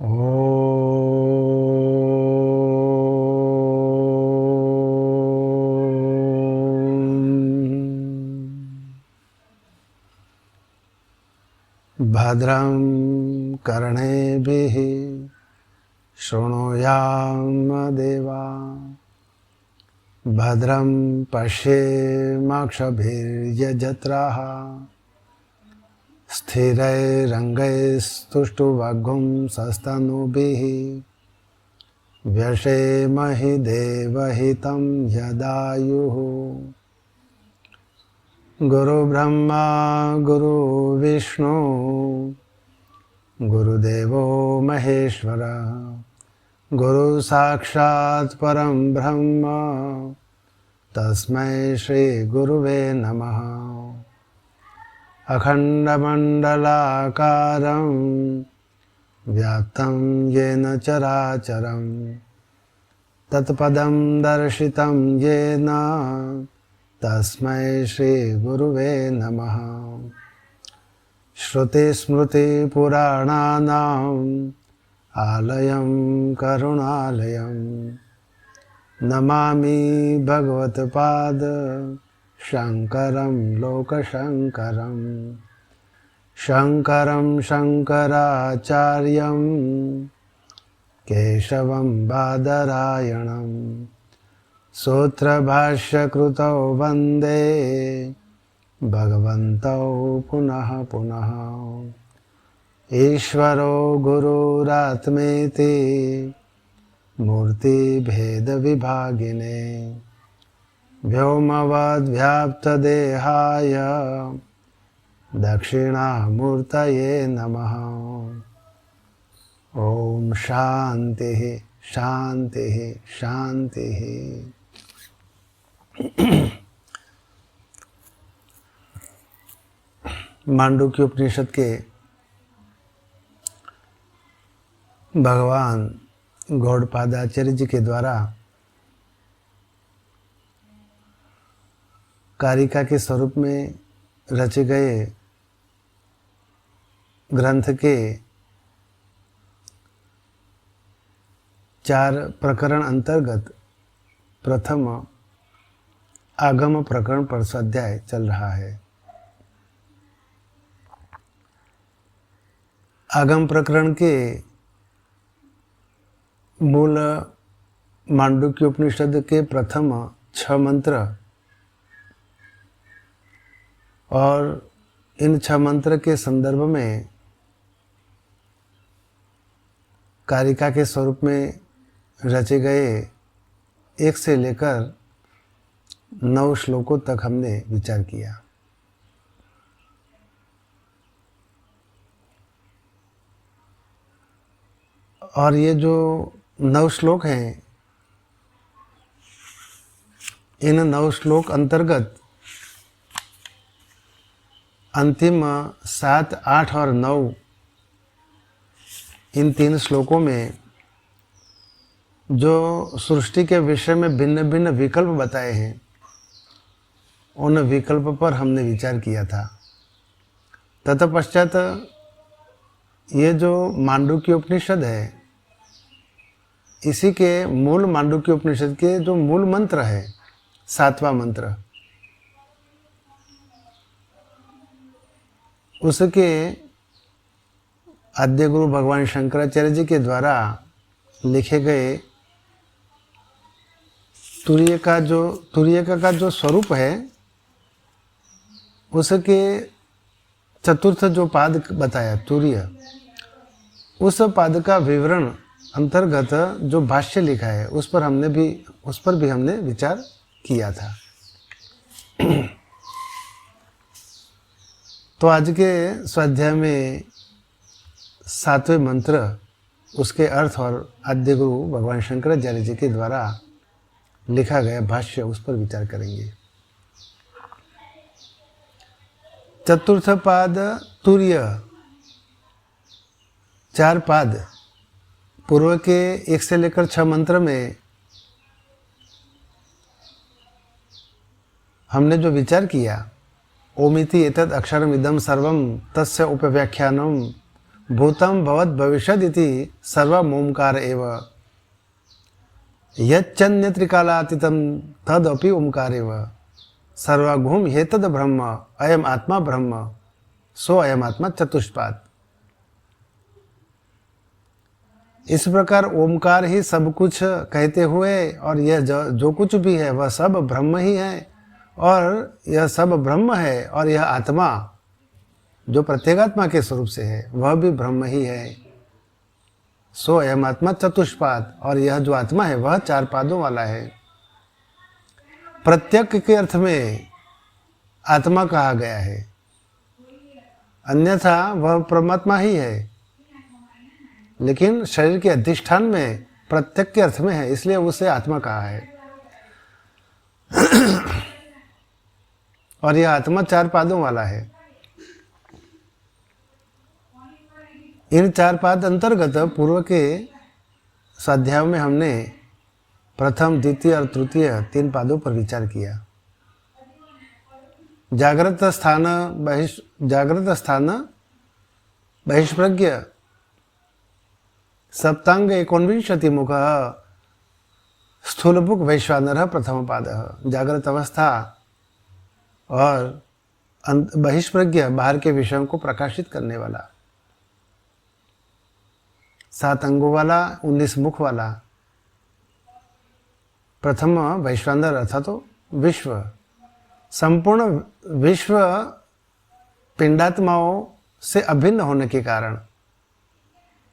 भद्रं कर्णेभिः शृणुयाम देवा भद्रं पश्येमाक्षभिर्यजत्राः स्थिरैरङ्गैस्तुष्टुवाग्गुं सस्तनुभिः व्यशेमहि देवहितं यदायुः। गुरुब्रह्मा गुरुविष्णु गुरुदेवो महेश्वरः गुरु साक्षात् परं ब्रह्म तस्मै श्री गुरुवे नमः। अखण्डमण्डलाकारं व्याप्तं येन चराचरं तत्पदं दर्शितं येन तस्मै श्री गुरुवे नमः। श्रुतिस्मृतिपुराणानाम् आलयं करुणालयं नमामि भगवत्पाद शङ्करं लोकशङ्करं शङ्करं शङ्कराचार्यं केशवं बादरायणं सूत्रभाष्यकृतौ वन्दे भगवन्तौ पुनः पुनः। ईश्वरो गुरुरात्मेति मूर्तिभेदविभागिने व्योमवद्व्याप्तदेहाय दक्षिणामूर्तये नमः। ओम शांतिः शांतिः शांतिः। मांडुक्य उपनिषद के भगवान गौड़पादाचार्य जी के द्वारा कारिका के स्वरूप में रचे गए ग्रंथ के 4 प्रकरण अंतर्गत प्रथम आगम प्रकरण पर स्वाध्याय चल रहा है। आगम प्रकरण के मूल मांडुक्य उपनिषद के प्रथम 6 मंत्र और इन 6 मंत्र के संदर्भ में कारिका के स्वरूप में रचे गए 1 से लेकर 9 श्लोकों तक हमने विचार किया। और ये जो 9 श्लोक हैं, इन 9 श्लोक अंतर्गत अंतिम 7, 8 और 9 इन 3 श्लोकों में जो सृष्टि के विषय में भिन्न भिन्न विकल्प बताए हैं, उन विकल्प पर हमने विचार किया था। तत्पश्चात ये जो मांडुक्य उपनिषद है, इसी के मूल मांडुक्य उपनिषद के जो मूल मंत्र है, 7वां मंत्र, उसके आद्य गुरु भगवान शंकराचार्य जी के द्वारा लिखे गए तुर्य का जो स्वरूप है, उसके चतुर्थ जो पाद बताया तुर्य, उस पाद का विवरण अंतर्गत जो भाष्य लिखा है, उस पर भी हमने विचार किया था। तो आज के स्वाध्याय में 7वें मंत्र, उसके अर्थ और आद्य गुरु भगवान शंकराचार्य जी के द्वारा लिखा गया भाष्य, उस पर विचार करेंगे। चतुर्थ पाद तुर्य, 4 पाद पूर्व के 1 से लेकर 6 मंत्र में हमने जो विचार किया, ओमिति एतद अक्षरम इदम सर्वम तस्य उपव्याख्यानम भूतम भवत भविष्यदिति सर्वम ओंकार एव यच्चन्य त्रिकालातीतम तदपि ओंकार एव सर्वगुम हेतद ब्रह्म अयम आत्मा ब्रह्म सो अयम आत्मा चतुष्पाद। इस प्रकार ओमकार ही सब कुछ कहते हुए और यह जो कुछ भी है वह सब ब्रह्म ही है और यह सब ब्रह्म है और यह आत्मा जो प्रत्येगात्मा के स्वरूप से है वह भी ब्रह्म ही है। सो अयम आत्मा चतुष्पाद, और यह जो आत्मा है वह 4 पादों वाला है। प्रत्यक के अर्थ में आत्मा कहा गया है, अन्यथा वह परमात्मा ही है, लेकिन शरीर के अधिष्ठान में प्रत्यक के अर्थ में है, इसलिए उसे आत्मा कहा है। और यह आत्मा 4 पादों वाला है। इन 4 पाद अंतर्गत पूर्व के स्वाध्यायों में हमने प्रथम, द्वितीय और तृतीय 3 पादों पर विचार किया। जागृत स्थान बहिष्प्रज्ञ सप्तांग 39 मुख स्थूलभुक वैश्वानर प्रथम पाद। जागृत अवस्था और बहिष्प्रज्ञ बाहर के विषयों को प्रकाशित करने वाला, 7 अंगों वाला, 19 मुख वाला प्रथम वैश्वानर अर्थात तो विश्व, संपूर्ण विश्व पिंडात्माओं से अभिन्न होने के कारण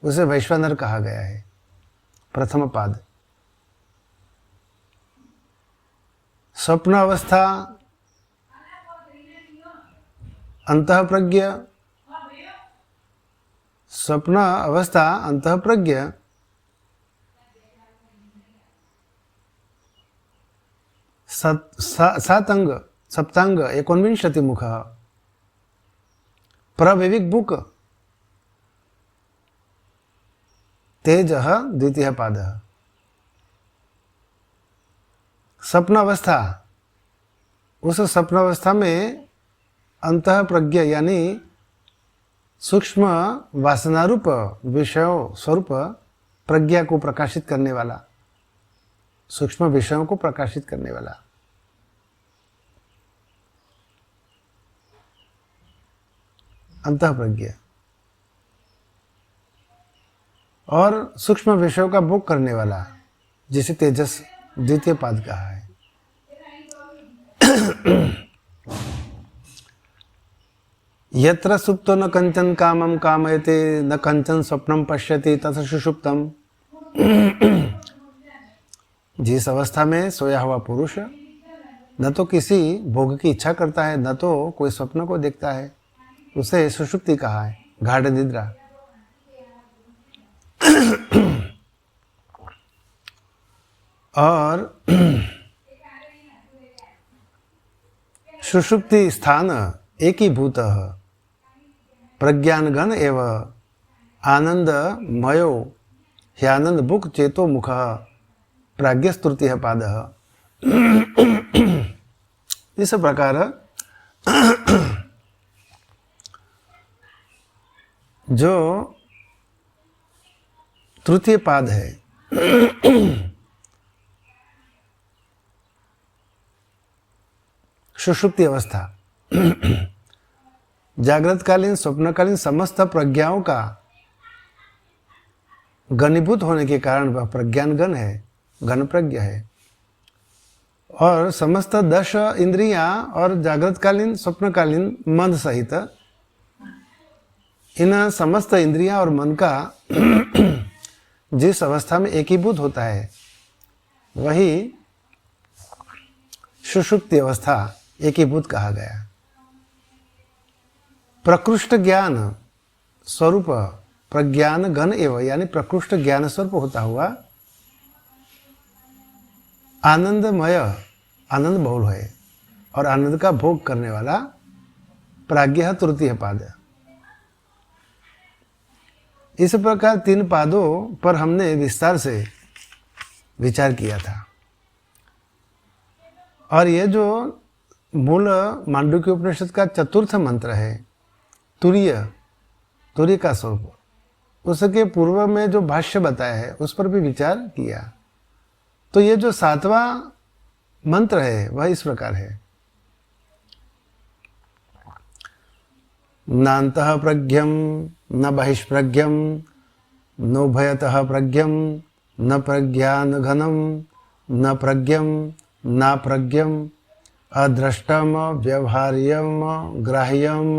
उसे वैश्वानर कहा गया है। प्रथम पाद। स्वप्न अवस्था अंतःप्रज्ञ, स्वप्न अवस्था अंतःप्रज्ञ सातंग सप्तांग 39 मुख प्रविविक बुक तेज द्वितीय पाद। स्वप्न अवस्था, उस स्वप्न अवस्था में अंतः प्रज्ञ यानी सूक्ष्म वासनारूप विषयों स्वरूप प्रज्ञा को प्रकाशित करने वाला, सूक्ष्म विषयों को प्रकाशित करने वाला। अंतः प्रज्ञा और सूक्ष्म विषयों का भोग करने वाला, जिसे तेजस द्वितीय पाद कहा है। यत्र सुप्तो न कंचन कामम कामयते न कंचन स्वप्नम पश्यति तथ सुषुप्तम। जिस अवस्था में सोया हुआ पुरुष न तो किसी भोग की इच्छा करता है, न तो कोई स्वप्न को देखता है, उसे सुषुप्ति कहा है, गाढ़ निद्रा। और सुषुप्ति स्थान एकीभूत प्रज्ञानगण एव आनंदमयो ह्यानंद बुक चेतो मुख प्राज्ञस्तृतीय पाद। इस प्रकार जो तृतीय पाद है सुषुप्ति अवस्था, जागृतकालीन स्वप्नकालीन समस्त प्रज्ञाओं का घनीभूत होने के कारण वह प्रज्ञान गण है, घन प्रज्ञ है। और समस्त 10 इंद्रियां और जागृतकालीन स्वप्नकालीन मन सहित इन समस्त इंद्रियां और मन का जिस अवस्था में एकीभूत होता है वही सुषुप्ति अवस्था एकीभूत कहा गया। प्रकृष्ट ज्ञान स्वरूप प्रज्ञान घन एवं यानी प्रकृष्ट ज्ञान स्वरूप होता हुआ आनंदमय, आनंद बहुल है और आनंद का भोग करने वाला प्राज्ञ तृतीय पाद। इस प्रकार 3 पादों पर हमने विस्तार से विचार किया था। और ये जो मूल मांडुक्य उपनिषद का चतुर्थ मंत्र है तुरीय, तुरीय का स्वरूप, उसके पूर्व में जो भाष्य बताया है उस पर भी विचार किया। तो ये जो 7वां मंत्र है वह इस प्रकार है। नान्तः प्रज्ञं न बहिष्प्रज्ञं नोभयतः प्रज्ञं न प्रज्ञानघनं न प्रज्ञं न प्रज्ञं अदृष्टम व्यवहार्यम ग्राह्यम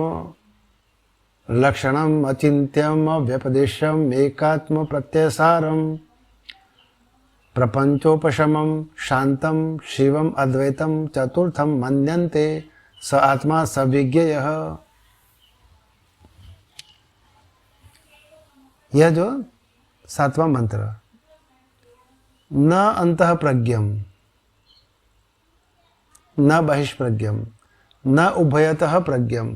लक्षणम अचिंत्यम व्यपदेशम एकात्म प्रत्ययसारम प्रपंचोपशमम शांतम शिवम अद्वैतम चतुर्थम मन्यन्ते स आत्मा सविज्ञेयः। यह जो 7वां मंत्र, न अंतः प्रज्ञम न बहिष्प्रज्ञम न उभयतः प्रज्ञम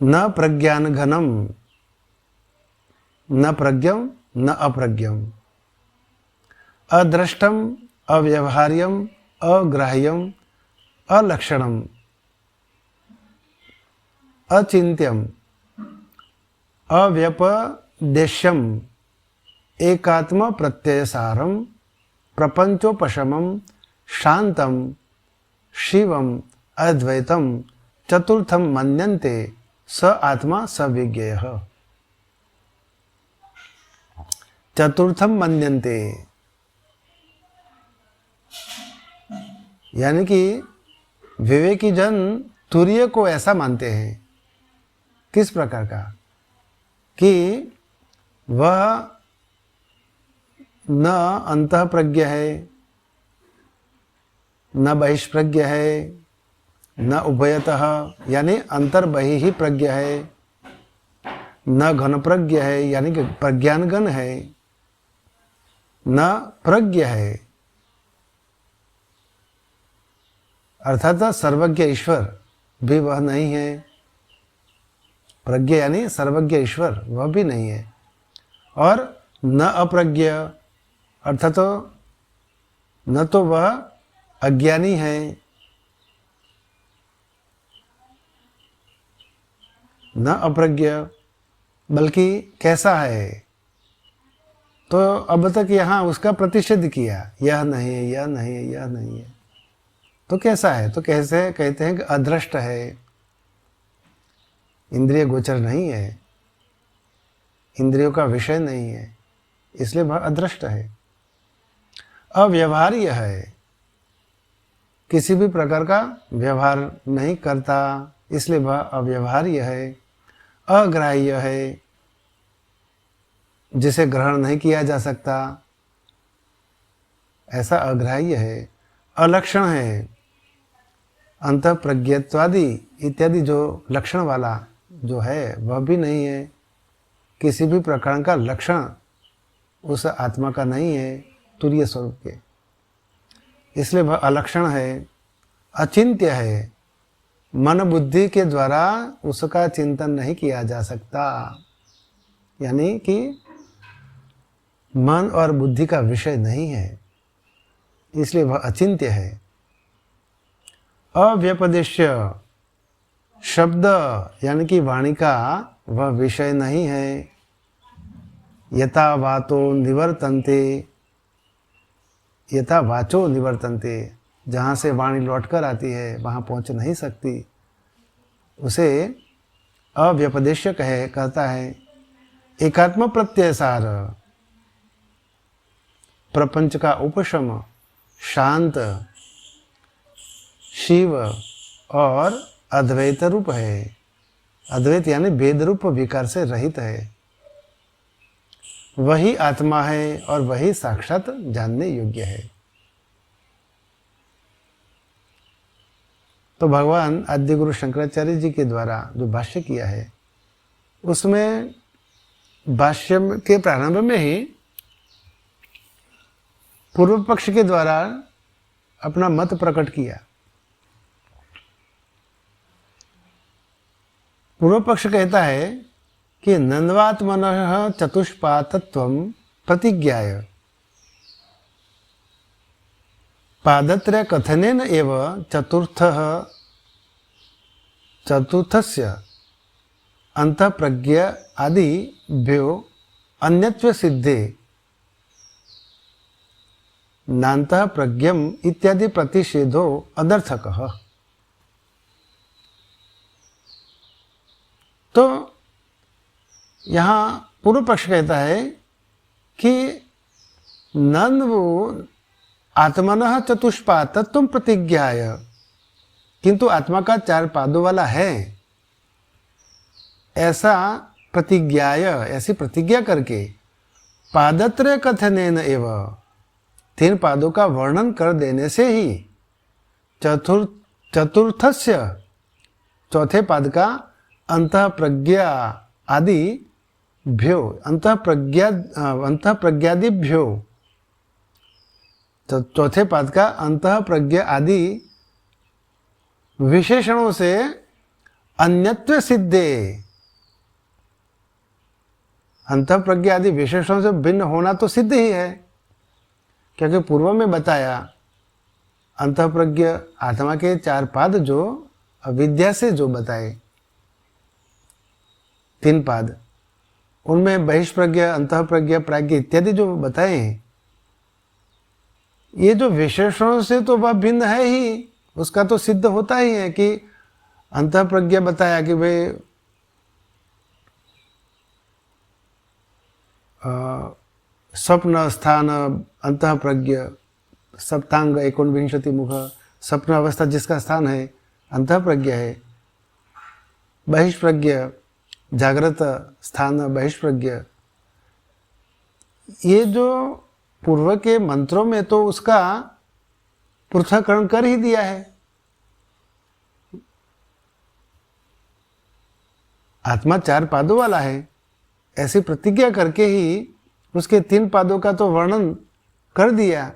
न प्रज्ञान घनम न प्रज्ञम न अप्रज्ञम अदृष्टम अव्यवहार्यम अग्राह्यम अलक्षणम अचिंत्यम अव्यपदेश्यम एकात्म प्रत्ययसारम प्रपंचोपशमम शांतम शिवम अद्वैतम चतुर्थम मन्यन्ते स आत्मा सविज्ञेयः। चतुर्थम मन्यन्ते यानी कि विवेकी जन तुरीय को ऐसा मानते हैं। किस प्रकार का? कि वह न अंतः प्रज्ञ है, न बहिष्प्रज्ञ है, न उभयतः यानी अंतर बहि ही प्रज्ञ है, न घन प्रज्ञ है यानी कि प्रज्ञान घन है, न प्रज्ञ है अर्थात सर्वज्ञ ईश्वर भी वह नहीं है। प्रज्ञ यानी सर्वज्ञ ईश्वर वह भी नहीं है। और न अप्रज्ञ अर्थात न तो वह अज्ञानी है, न अप्रज्ञ, बल्कि कैसा है? तो अब तक यहाँ उसका प्रतिषेध किया, यह नहीं है, यह नहीं है, यह नहीं है। तो कैसा है? तो कैसे कहते हैं कि अदृष्ट है, इंद्रिय गोचर नहीं है, इंद्रियों का विषय नहीं है, इसलिए वह अदृष्ट है। अव्यवहार्य है, किसी भी प्रकार का व्यवहार नहीं करता, इसलिए वह अव्यवहार्य है। अग्राह्य है, जिसे ग्रहण नहीं किया जा सकता, ऐसा अग्राह्य है। अलक्षण है, अंतः प्रज्ञत्वादि इत्यादि जो लक्षण वाला जो है वह भी नहीं है। किसी भी प्रकार का लक्षण उस आत्मा का नहीं है तुरीय स्वरूप के, इसलिए वह अलक्षण है। अचिंत्य है, मन बुद्धि के द्वारा उसका चिंतन नहीं किया जा सकता, यानी कि मन और बुद्धि का विषय नहीं है, इसलिए वह अचिंत्य है। अव्यपदेश्य शब्द यानी कि वाणी का वह विषय नहीं है। यथा वातो निवर्तन्ते, यथा वाचो निवर्तन्ते, जहाँ से वाणी लौटकर आती है वहाँ पहुँच नहीं सकती, उसे अव्यपदेश्य कहता है। एकात्म प्रत्ययसार, प्रपंच का उपशम, शांत, शिव और अद्वैत रूप है। अद्वैत यानी भेद रूप विकार से रहित है, वही आत्मा है और वही साक्षात जानने योग्य है। तो भगवान आद्य गुरु शंकराचार्य जी के द्वारा जो भाष्य किया है उसमें भाष्य के प्रारंभ में ही पूर्व पक्ष के द्वारा अपना मत प्रकट किया। पूर्व पक्ष कहता है कि नन्वात्मनः चतुष्पातत्वं प्रतिज्ञाय पादत्रय कथनेन एव चतुर्थस्य अंतः प्रज्ञा आदि भ्यो अन्यत्व सिद्धे नान्तः प्रज्ञम इत्यादि प्रतिषेधो अनर्थकः। तो यहाँ पूर्व पक्ष कहता है कि नन्वो आत्मनः चतुष्पाद तत्व प्रतिज्ञाय, किंतु आत्मा का 4 पादों वाला है ऐसा प्रतिज्ञाय, ऐसी प्रतिज्ञा करके पादत्रय कथनेन एव, 3 पादों का वर्णन कर देने से ही चतुर्थस्य, चौथे पाद का अंतः प्रज्ञा आदि भ्यो, अंतः प्रज्ञादिभ्यो, तो चौथे पाद का अंतः प्रज्ञा आदि विशेषणों से अन्यत्व सिद्धे, अंतः प्रज्ञा आदि विशेषणों से भिन्न होना तो सिद्ध ही है, क्योंकि पूर्व में बताया अंतः प्रज्ञा आत्मा के 4 पाद जो अविद्या से जो बताए 3 पाद, उनमें बहिष्प्रज्ञा, अंतः प्रज्ञा, प्राज्ञा इत्यादि जो बताए हैं, ये जो विशेषणों से तो वह भिन्न है ही, उसका तो सिद्ध होता ही है कि अंतः प्रज्ञा बताया कि भाई स्वप्न स्थान अंतः प्रज्ञा, सप्तांग 49 मुख, स्वप्न अवस्था जिसका स्थान है अंतः प्रज्ञा है। बहिष्प्रज्ञा जागृत स्थान बहिष्प्रज्ञा, ये जो पूर्व के मंत्रों में तो उसका पृथक्करण कर ही दिया है। आत्मा 4 पादों वाला है ऐसी प्रतिज्ञा करके ही उसके 3 पादों का तो वर्णन कर दिया।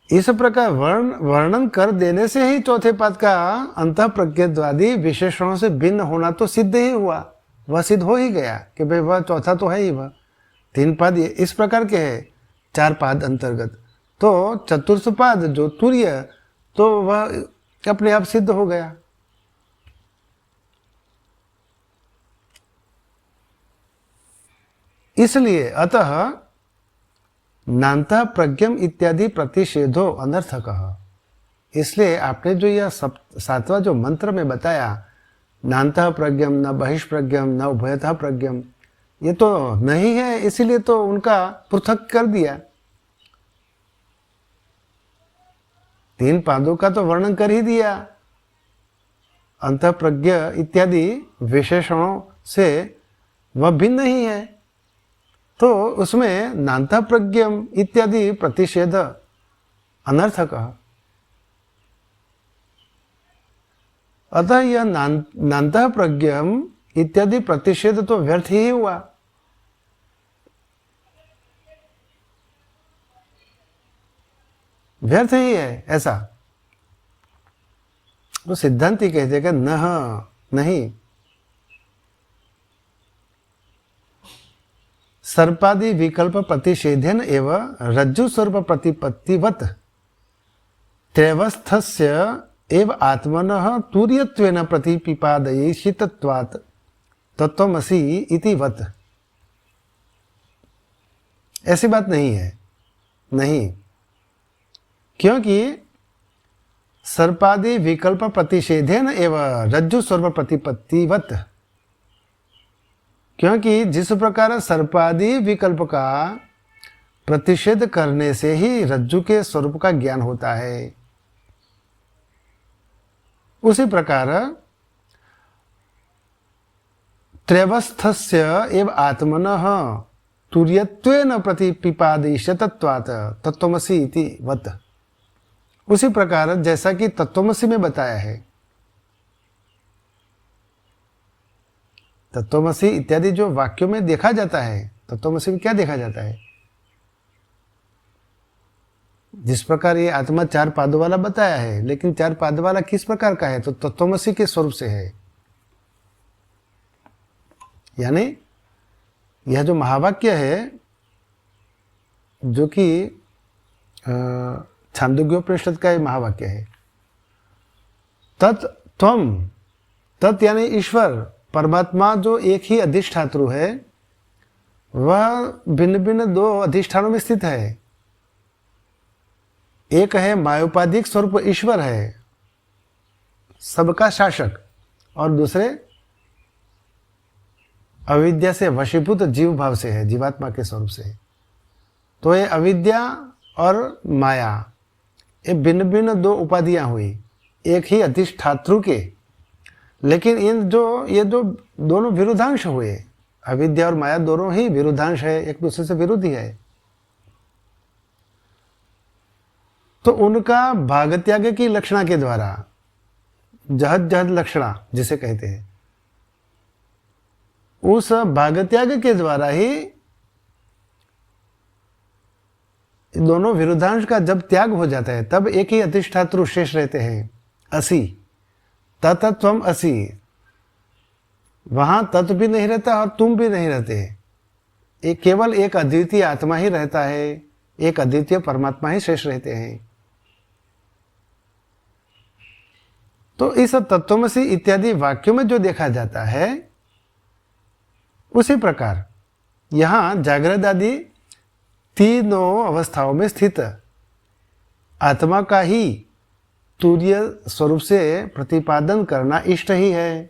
इस प्रकार वर्णन कर देने से ही चौथे पाद का अंतः प्रज्ञादि विशेषणों से भिन्न होना तो सिद्ध ही हुआ, वह सिद्ध हो ही गया कि भाई वह चौथा तो है ही, वह 3 पाद इस प्रकार के है 4 पाद अंतर्गत। तो चतुर्थ पाद जो तुर्य, तो वह अपने आप सिद्ध हो गया। इसलिए अतः नान्तः प्रज्ञम इत्यादि प्रतिषेधो अनर्थकः। इसलिए आपने जो यह 7वां जो मंत्र में बताया, नान्तः प्रज्ञम न बहिष्प्रज्ञम न उभयतः प्रज्ञम, ये तो नहीं है, इसीलिए तो उनका पृथक कर दिया। 3 पादों का तो वर्णन कर ही दिया, अंतः प्रज्ञा इत्यादि विशेषणों से वह भिन्न ही है, तो उसमें नान्तः प्रज्ञम इत्यादि प्रतिषेध अनर्थक। अतः यह नान्तः प्रज्ञम इत्यादि प्रतिषेध तो व्यर्थ ही हुआ। व्यर्थ ही है ऐसा। तो सिद्धांति कहते कि नहीं, सर्पादि विकल्प प्रतिषेधेन एवं रज्जु स्वरूप प्रतिपत्तिवत त्रैवस्थस्य एव आत्मनः तुर्यत्वेन प्रतिपिपादयिषितत्वात् तत्त्वमसि इति वत। ऐसी बात नहीं है, नहीं, क्योंकि सर्पादि विकल्प प्रतिषेधेन एवं रज्जु स्वरूप प्रतिपत्तिवत, क्योंकि जिस प्रकार सर्पादि विकल्प का प्रतिषेध करने से ही रज्जु के स्वरूप का ज्ञान होता है, उसी प्रकार त्रैवस्थस्य एव आत्मनः तुर्यत्वेन प्रतिपिपादिशतत्वात् तत्त्वमसि इति वत। उसी प्रकार जैसा कि तत्त्वमसि में बताया है, तत्त्वमसि इत्यादि जो वाक्यों में देखा जाता है, तत्त्वमसि में क्या देखा जाता है? जिस प्रकार ये आत्मा 4 पादों वाला बताया है, लेकिन 4 पाद वाला किस प्रकार का है? तो तत्त्वमसि के स्वरूप से है। यानी यह जो महावाक्य है, जो कि छांदोग्योपनिषद का ये महावाक्य है, तत् त्वम, तत् यानी ईश्वर, परमात्मा जो एक ही अधिष्ठातृ है वह भिन्न भिन्न दो अधिष्ठानों में स्थित है। एक है मायोपाधिक स्वरूप ईश्वर है, सबका शासक, और दूसरे अविद्या से वशीभूत जीव भाव से है, जीवात्मा के स्वरूप से। तो ये अविद्या और माया ये भिन्न भिन्न दो उपाधियां हुई एक ही अधिष्ठातृ के, लेकिन ये जो दोनों विरुद्धांश हुए, अविद्या और माया दोनों ही विरुद्धांश है, एक दूसरे से विरोधी है। तो उनका भाग त्याग की लक्षणा के द्वारा, जहद जहद लक्षणा जिसे कहते हैं, उस भाग त्याग के द्वारा ही दोनों विरुद्धांश का जब त्याग हो जाता है तब एक ही अधिष्ठातृ शेष रहते हैं, असि तत्त्वम असि। वहां तत्व भी नहीं रहता और तुम भी नहीं रहते, एक केवल एक अद्वितीय आत्मा ही रहता है, एक अद्वितीय परमात्मा ही शेष रहते हैं। तो इस तत्वमसि इत्यादि वाक्यों में जो देखा जाता है उसी प्रकार यहाँ जागृत आदि तीनों अवस्थाओं में स्थित आत्मा का ही तुर्य स्वरूप से प्रतिपादन करना इष्ट ही है।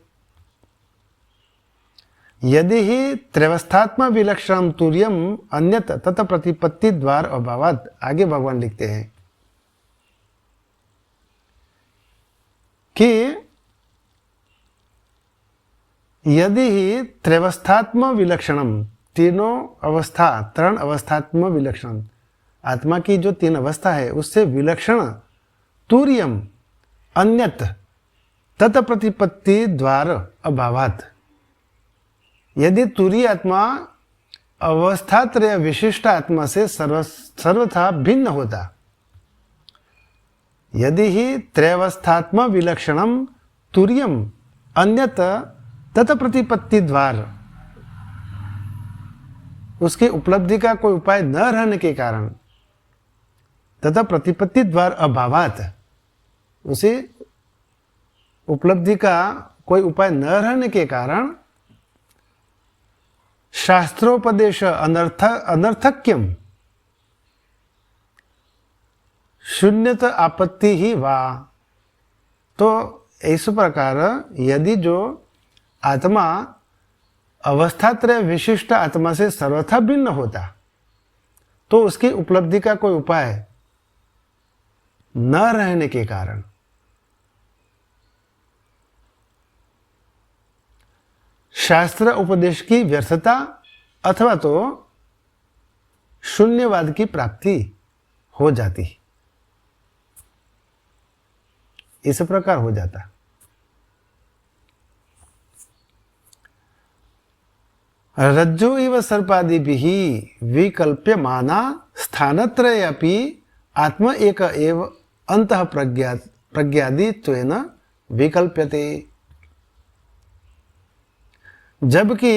यदि ही त्रैवस्थात्म विलक्षण तुर्यम अन्यत तत प्रतिपत्ति द्वार अभावात, आगे भगवान लिखते हैं कि यदि ही त्रैवस्थात्म विलक्षणम, तीनों अवस्था तरण अवस्थात्म विलक्षण, आत्मा की जो तीन अवस्था है उससे विलक्षण तुर्यम अन्यत तत प्रतिपत्ति द्वार अभावात, यदि तुरीय आत्मा अवस्थात्रय विशिष्ट आत्मा से सर्वथा भिन्न होता, यदि ही त्रैवस्थात्म विलक्षणम तुर्यम अन्यत तत प्रतिपत्ति द्वार, उसकी उपलब्धि का कोई उपाय न रहने के कारण, तथा प्रतिपत्ति द्वार अभावात, उसे उपलब्धि का कोई उपाय न रहने के कारण शास्त्रोपदेश अनर्थक्यम शून्यत आपत्ति ही वा। तो इस प्रकार यदि जो आत्मा अवस्थात्रय विशिष्ट आत्मा से सर्वथा भिन्न होता तो उसकी उपलब्धि का कोई उपाय न रहने के कारण शास्त्र उपदेश की व्यर्थता अथवा तो शून्यवाद की प्राप्ति हो जाती, इस प्रकार हो जाता। रज्जु इव सर्पादिभिः विकल्प्यमाना स्थानत्रयेऽपि आत्म एक एव अंतः प्रज्ञादित्वेन विकल्प्यते। जबकि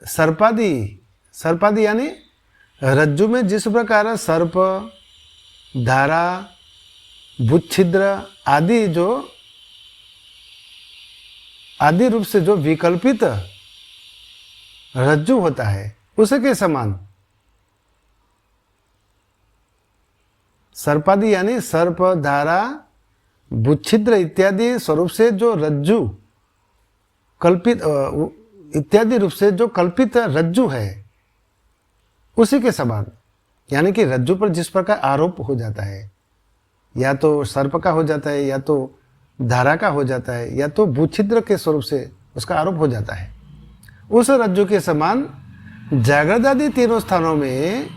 सर्पादि यानी रज्जु में जिस प्रकार सर्प, धारा, भूच्छिद्र आदि जो आदि रूप से जो विकल्पित रज्जु होता है उसके समान सर्पादि यानी सर्प, धारा, भूच्छिद्र इत्यादि स्वरूप से जो रज्जु कल्पित इत्यादि रूप से जो कल्पित रज्जु है उसी के समान, यानी कि रज्जु पर जिस प्रकार आरोप हो जाता है, या तो सर्प का हो जाता है, या तो धारा का हो जाता है, या तो भूच्छिद्र के स्वरूप से उसका आरोप हो जाता है, उस रज्जु के समान जागृत आदि तीनों स्थानों में,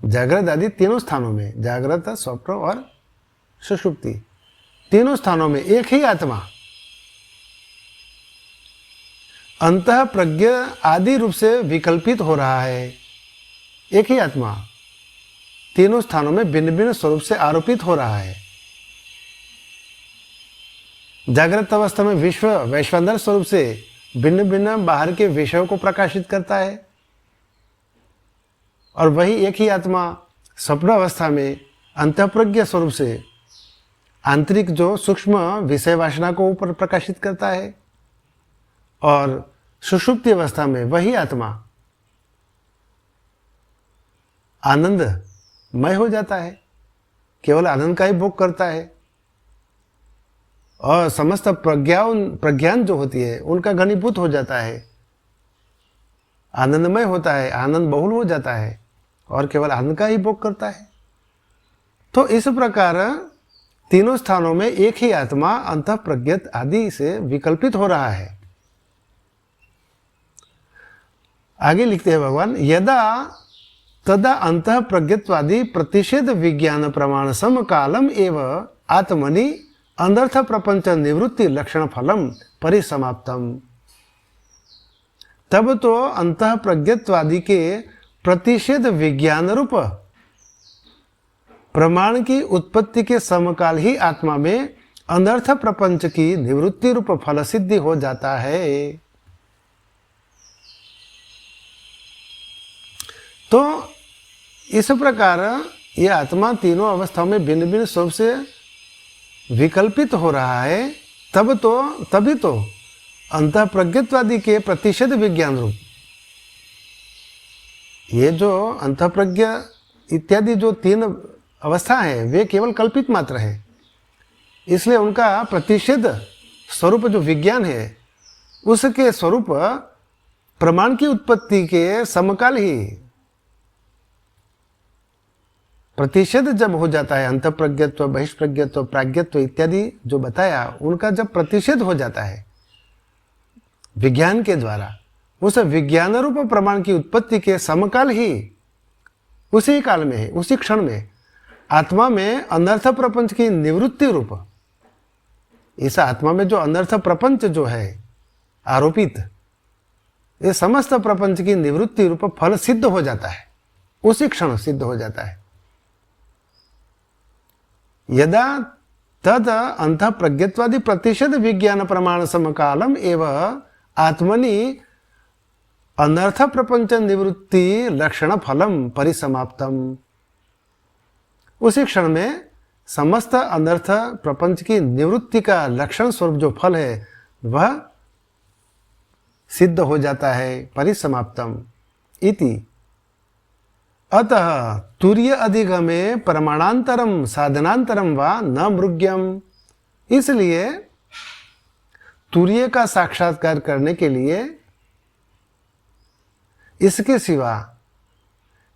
जागृत आदि तीनों स्थानों में, जागृत, स्वप्न और सुषुप्ति तीनों स्थानों में एक ही आत्मा अंतः प्रज्ञ आदि रूप से विकल्पित हो रहा है। एक ही आत्मा तीनों स्थानों में भिन्न भिन्न स्वरूप से आरोपित हो रहा है। जागृत अवस्था में विश्व वैश्वानर स्वरूप से भिन्न भिन्न बाहर के विषयों को प्रकाशित करता है, और वही एक ही आत्मा स्वप्न अवस्था में अंतःप्रज्ञ स्वरूप से आंतरिक जो सूक्ष्म विषय वासना को ऊपर प्रकाशित करता है। और सुषुप्ति अवस्था में वही आत्मा आनंदमय हो जाता है, केवल आनंद का ही भोग करता है और समस्त प्रज्ञान जो होती है उनका घनीभूत हो जाता है, आनंदमय होता है, आनंद बहुल हो जाता है और केवल आनंद का ही भोग करता है। तो इस प्रकार तीनों स्थानों में एक ही आत्मा अंतः प्रज्ञत आदि से विकल्पित हो रहा है। आगे लिखते हैं भगवान, यदा तदा अंतः प्रज्ञत्वादि प्रतिषेध विज्ञान प्रमाण समकालम एव आत्मनि अनर्थ प्रपंच निवृत्ति लक्षण फलम परिसमाप्तम। तब तो अंतः प्रज्ञत्वादि के प्रतिषेध विज्ञान रूप प्रमाण की उत्पत्ति के समकाल ही आत्मा में अनर्थ प्रपंच की निवृत्ति रूप फल सिद्धि हो जाता है। तो इस प्रकार ये आत्मा तीनों अवस्थाओं में भिन्न भिन्न स्वरूप से विकल्पित हो रहा है। तभी तो अंतः प्रज्ञत्वादि के प्रतिषेध विज्ञान रूप, ये जो अंतः प्रज्ञ इत्यादि जो तीन अवस्था है वे केवल कल्पित मात्र है, इसलिए उनका प्रतिषेध स्वरूप जो विज्ञान है उसके स्वरूप प्रमाण की उत्पत्ति के समकाल ही प्रतिषेध जब हो जाता है, अंतःप्रज्ञत्व, बहिष्प्रज्ञत्व, प्राज्ञत्व इत्यादि जो बताया उनका जब प्रतिषेध हो जाता है विज्ञान के द्वारा, उस विज्ञान रूप प्रमाण की उत्पत्ति के समकाल ही उसी काल में, उसी क्षण में आत्मा में अनर्थ प्रपंच की निवृत्ति रूप, इस आत्मा में जो अनर्थ प्रपंच जो है आरोपित, ये समस्त प्रपंच की निवृत्ति रूप फल सिद्ध हो जाता है, उसी क्षण सिद्ध हो जाता है। यदा तद अंतः प्रज्ञत्वादि प्रतिषेध विज्ञान प्रमाण समकालम एवं आत्मनि अनर्थ प्रपंच निवृत्ति लक्षण फलम परिसमाप्तम। उसी क्षण में समस्त अनर्थ प्रपंच की निवृत्ति का लक्षण स्वरूप जो फल है वह सिद्ध हो जाता है, परिसमाप्तम इति। अतः तुर्य अधिगमे प्रमाणांतरम साधनांतरम वा न मृग्यम। इसलिए तुर्य का साक्षात्कार करने के लिए इसके सिवा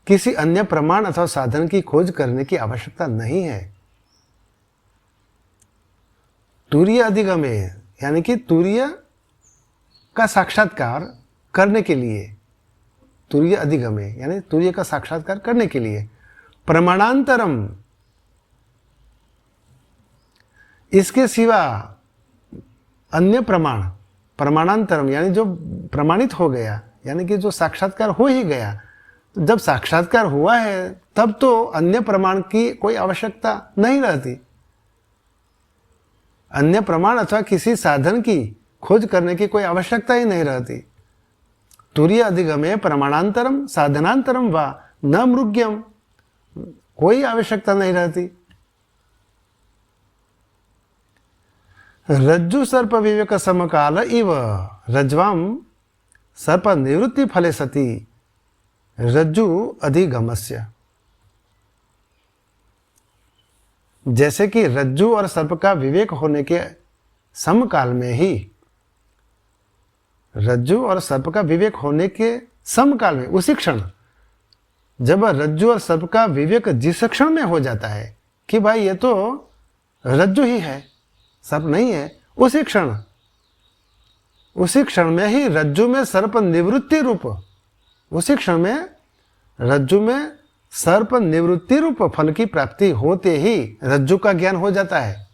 किसी अन्य प्रमाण अथवा साधन की खोज करने की आवश्यकता नहीं है। तुर्य अधिगमे यानी कि तुर्य का साक्षात्कार करने के लिए, तुर्य अधिगमे यानी तुर्य का साक्षात्कार करने के लिए प्रमाणांतरम, इसके सिवा अन्य प्रमाण, प्रमाणांतरम यानी जो प्रमाणित हो गया, यानी कि जो साक्षात्कार हो ही गया, तो जब साक्षात्कार हुआ है तब तो अन्य प्रमाण की कोई आवश्यकता नहीं रहती। अन्य प्रमाण अथवा किसी साधन की खोज करने की कोई आवश्यकता ही नहीं रहती। तुर्य अधिगमे प्रमाणांतरम साधनांतरम वा न मृग्यम, कोई आवश्यकता नहीं रहती। रज्जु सर्प विवेक समकाल इव रज्वाम सर्प निवृत्ति फले सति रज्जु अधिगमस्य। जैसे कि रज्जु और सर्प का विवेक होने के समकाल में ही, रज्जु और सर्प का विवेक होने के समकाल में, उसी क्षण जब रज्जु और सर्प का विवेक जिस क्षण में हो जाता है कि भाई ये तो रज्जु ही है, सर्प नहीं है, उसी क्षण में ही रज्जु में सर्प निवृत्ति रूप, उसी क्षण में रज्जु में सर्प निवृत्ति रूप फल की प्राप्ति होते ही रज्जु का ज्ञान हो जाता है।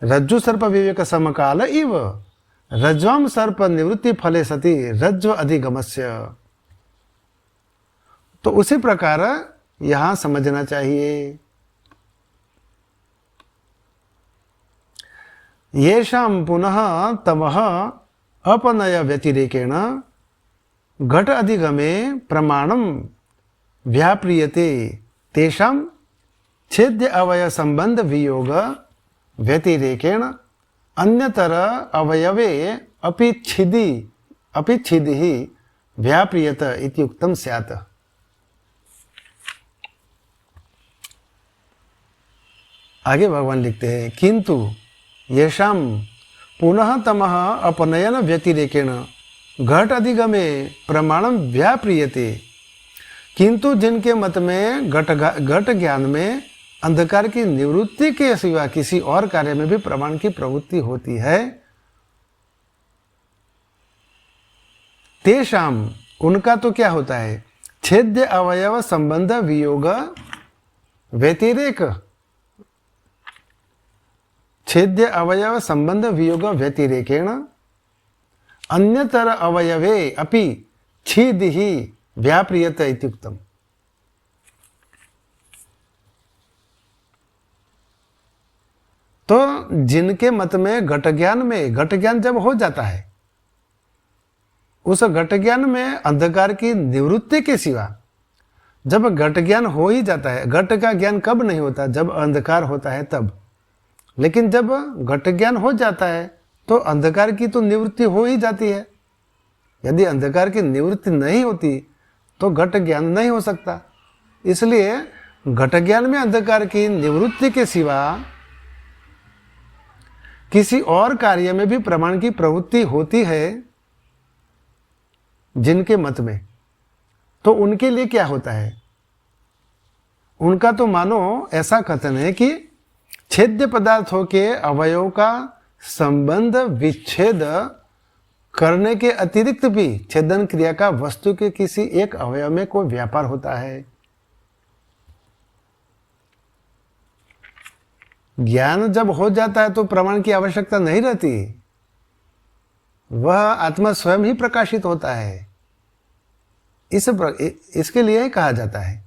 रज्जु सर्प विवेक समकाल इव रज्वाम सर्प निवृत्ति फले सति रज्जु अधिगमस्य। तो उसी प्रकार यहां समझना चाहिए। येषां पुनः तमः अपनय व्यतिरेकेण घट अधिगमे प्रमाणं व्याप्रियते तेषां छेद्य अवय संबंध वियोग व्यतिरेकेण अन्यतर अवयवे अपि छिदि व्याप्रियत इति उक्तम स्यात्। आगे भगवान लिखते हैं, किंतु येषां पुनः तमः अपनयन व्यतिरेकेण घट अधिगमे प्रमाणम व्याप्रियते। किंतु जिनके मत में घट ज्ञान में अंधकार की निवृत्ति के सिवा किसी और कार्य में भी प्रमाण की प्रवृत्ति होती है, तेषाम उनका तो क्या होता है, छेद्य अवयव संबंध वियोग व्यतिरेक, छेद्य अवयव संबंध वियोग व्यतिरेकेण अन्यतर अवयवे अपि छिदिहि व्याप्रियत इत्युक्तम। तो जिनके मत में घट ज्ञान जब हो जाता है, उस घट ज्ञान में अंधकार की निवृत्ति के सिवा, जब घट ज्ञान हो ही जाता है, घट का ज्ञान कब नहीं होता, जब अंधकार होता है तब, लेकिन जब घट ज्ञान हो जाता है तो अंधकार की तो निवृत्ति हो ही जाती है। यदि अंधकार की निवृत्ति नहीं होती तो घट ज्ञान नहीं हो सकता। इसलिए घट ज्ञान में अंधकार की निवृत्ति के सिवा किसी और कार्य में भी प्रमाण की प्रवृत्ति होती है जिनके मत में, तो उनके लिए क्या होता है, उनका तो मानो ऐसा कथन है कि छेद्य पदार्थों के अवयवों का संबंध विच्छेद करने के अतिरिक्त भी छेदन क्रिया का वस्तु के किसी एक अवयव में कोई व्यापार होता है। ज्ञान जब हो जाता है तो प्रमाण की आवश्यकता नहीं रहती, वह आत्मा स्वयं ही प्रकाशित होता है। इसके लिए ही कहा जाता है,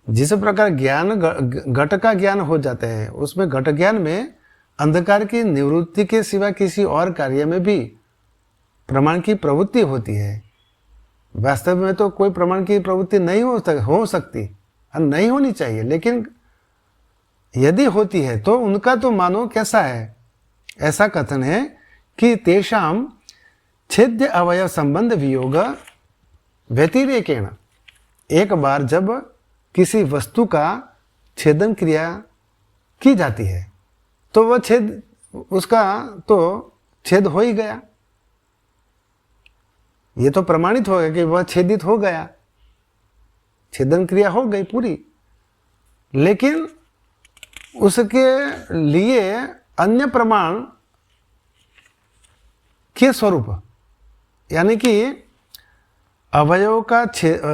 जिस प्रकार ज्ञान घट का ज्ञान हो जाते हैं, उसमें घट ज्ञान में अंधकार की निवृत्ति के सिवा किसी और कार्य में भी प्रमाण की प्रवृत्ति होती है। वास्तव में तो कोई प्रमाण की प्रवृत्ति नहीं हो सकती और नहीं होनी चाहिए, लेकिन यदि होती है तो उनका तो मानो कैसा है, ऐसा कथन है कि तेषाम छेद्य अवयव संबंध वियोग व्यतिरेकेण, एक बार जब किसी वस्तु का छेदन क्रिया की जाती है तो वह उसका तो छेद हो ही गया, ये तो प्रमाणित हो गया कि वह छेदित हो गया, छेदन क्रिया हो गई पूरी। लेकिन उसके लिए अन्य प्रमाण के स्वरूप, यानी कि अवयव का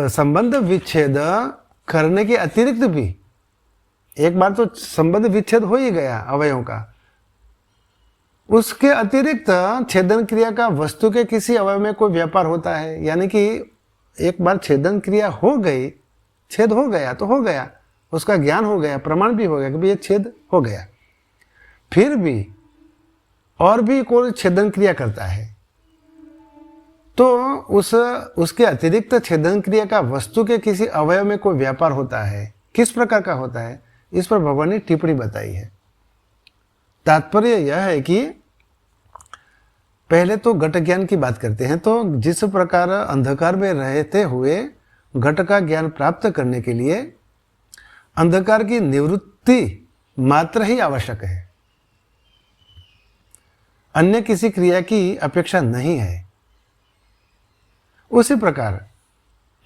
संबंध विच्छेद करने के अतिरिक्त भी, एक बार तो संबंध विच्छेद हो ही गया अवयव का, उसके अतिरिक्त छेदन क्रिया का वस्तु के किसी अवयव में कोई व्यापार होता है। यानी कि एक बार छेदन क्रिया हो गई, छेद हो गया तो हो गया, उसका ज्ञान हो गया, प्रमाण भी हो गया कि भाई ये छेद हो गया, फिर भी और भी कोई छेदन क्रिया करता है तो उसके अतिरिक्त छेदन क्रिया का वस्तु के किसी अवयव में कोई व्यापार होता है। किस प्रकार का होता है, इस पर भगवान ने टिप्पणी बताई है। तात्पर्य यह है कि पहले तो घट ज्ञान की बात करते हैं, तो जिस प्रकार अंधकार में रहते हुए घट का ज्ञान प्राप्त करने के लिए अंधकार की निवृत्ति मात्र ही आवश्यक है, अन्य किसी क्रिया की अपेक्षा नहीं है। उसी प्रकार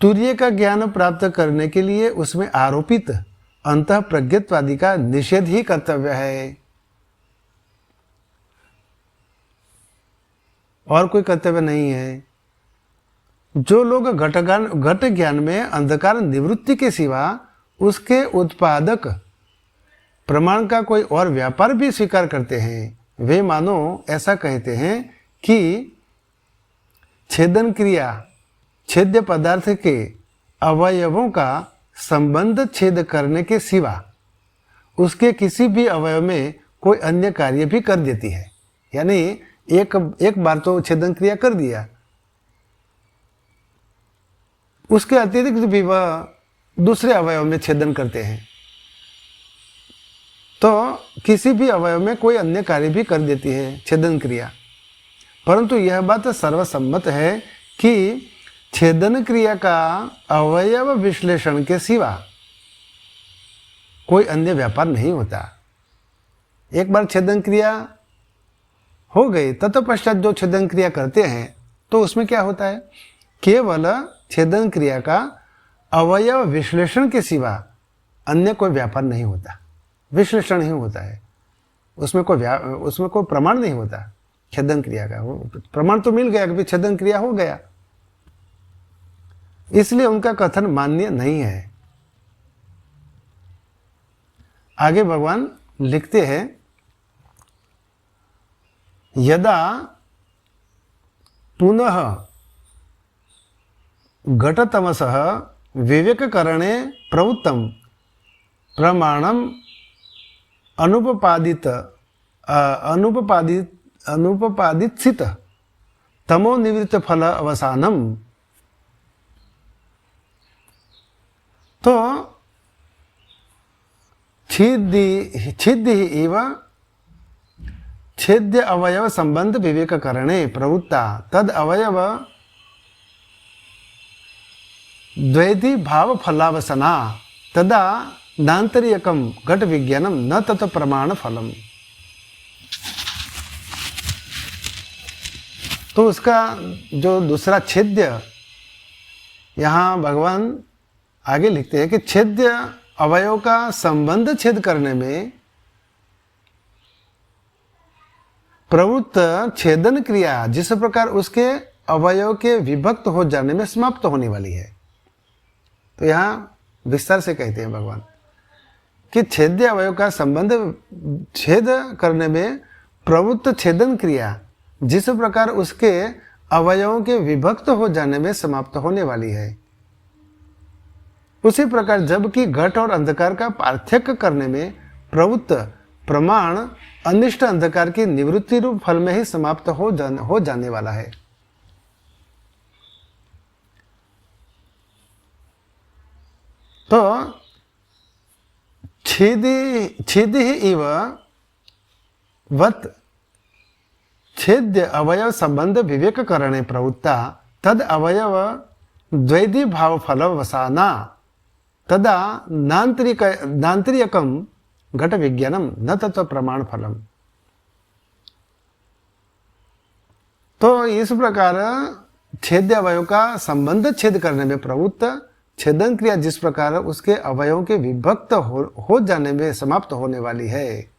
तुर्य का ज्ञान प्राप्त करने के लिए उसमें आरोपित अंतः प्रज्ञत्वादि का निषेध ही कर्तव्य है, और कोई कर्तव्य नहीं है। जो लोग घट ज्ञान में अंधकार निवृत्ति के सिवा उसके उत्पादक प्रमाण का कोई और व्यापार भी स्वीकार करते हैं, वे मानो ऐसा कहते हैं कि छेदन क्रिया छेद्य पदार्थ के अवयवों का संबंध छेद करने के सिवा उसके किसी भी अवयव में कोई अन्य कार्य भी कर देती है। यानी एक बार तो छेदन क्रिया कर दिया, उसके अतिरिक्त भी वह दूसरे अवयव में छेदन करते हैं। तो किसी भी अवयव में कोई अन्य कार्य भी कर देती है छेदन क्रिया, परंतु यह बात सर्वसम्मत है कि छेदन क्रिया का अवयव विश्लेषण के सिवा कोई अन्य व्यापार नहीं होता। एक बार छेदन क्रिया हो गई तत्पश्चात जो छेदन क्रिया करते हैं तो उसमें क्या होता है, केवल छेदन क्रिया का अवयव विश्लेषण के सिवा अन्य कोई व्यापार नहीं होता, विश्लेषण ही होता है, उसमें कोई प्रमाण नहीं होता छेदन क्रिया का। वो प्रमाण तो मिल गया कि छेदन क्रिया हो गया, इसलिए उनका कथन मान्य नहीं है। आगे भगवान लिखते हैं, यदा पुनः घटतमसः विवेककरणे प्रवृत्तम प्रमाणम अनुपपादित तमो निवृत्त फल अवसानम। तो छिद्दि इव छेद्य अवयव संबंध विवेक करणे प्रवृत्ता तद अवयव द्वैती भाव फलावसना तदा नान्तरियकम घट विज्ञानम न तत् प्रमाण फलम। तो उसका जो दूसरा छेद्य, यहाँ भगवान आगे लिखते हैं कि छेद्य अवयव का संबंध छेद करने में प्रवृत्त छेदन क्रिया जिस प्रकार उसके अवयव के विभक्त हो जाने में समाप्त होने वाली है। तो यहाँ विस्तार से कहते हैं भगवान कि छेद्य अवयव का संबंध छेद करने में प्रवृत्त छेदन क्रिया जिस प्रकार उसके अवयवों के विभक्त हो जाने में समाप्त होने वाली है, उसी प्रकार जबकि घट और अंधकार का पार्थक्य करने में प्रवृत्त प्रमाण अनिष्ट अंधकार की निवृत्ति रूप फल में ही समाप्त हो जाने वाला है। तो छेदि इव वत् छेद्य अवयव संबंध विवेक करणे प्रवृत्ता तद अवयव द्वैधी भाव फल वसाना तदा नान्तरियकम घट विज्ञानम न तत्व प्रमाण फलम। तो इस प्रकार छेद्य अवयव का संबंध छेद करने में प्रवृत्त छेदन क्रिया जिस प्रकार उसके अवयवों के विभक्त हो जाने में समाप्त होने वाली है,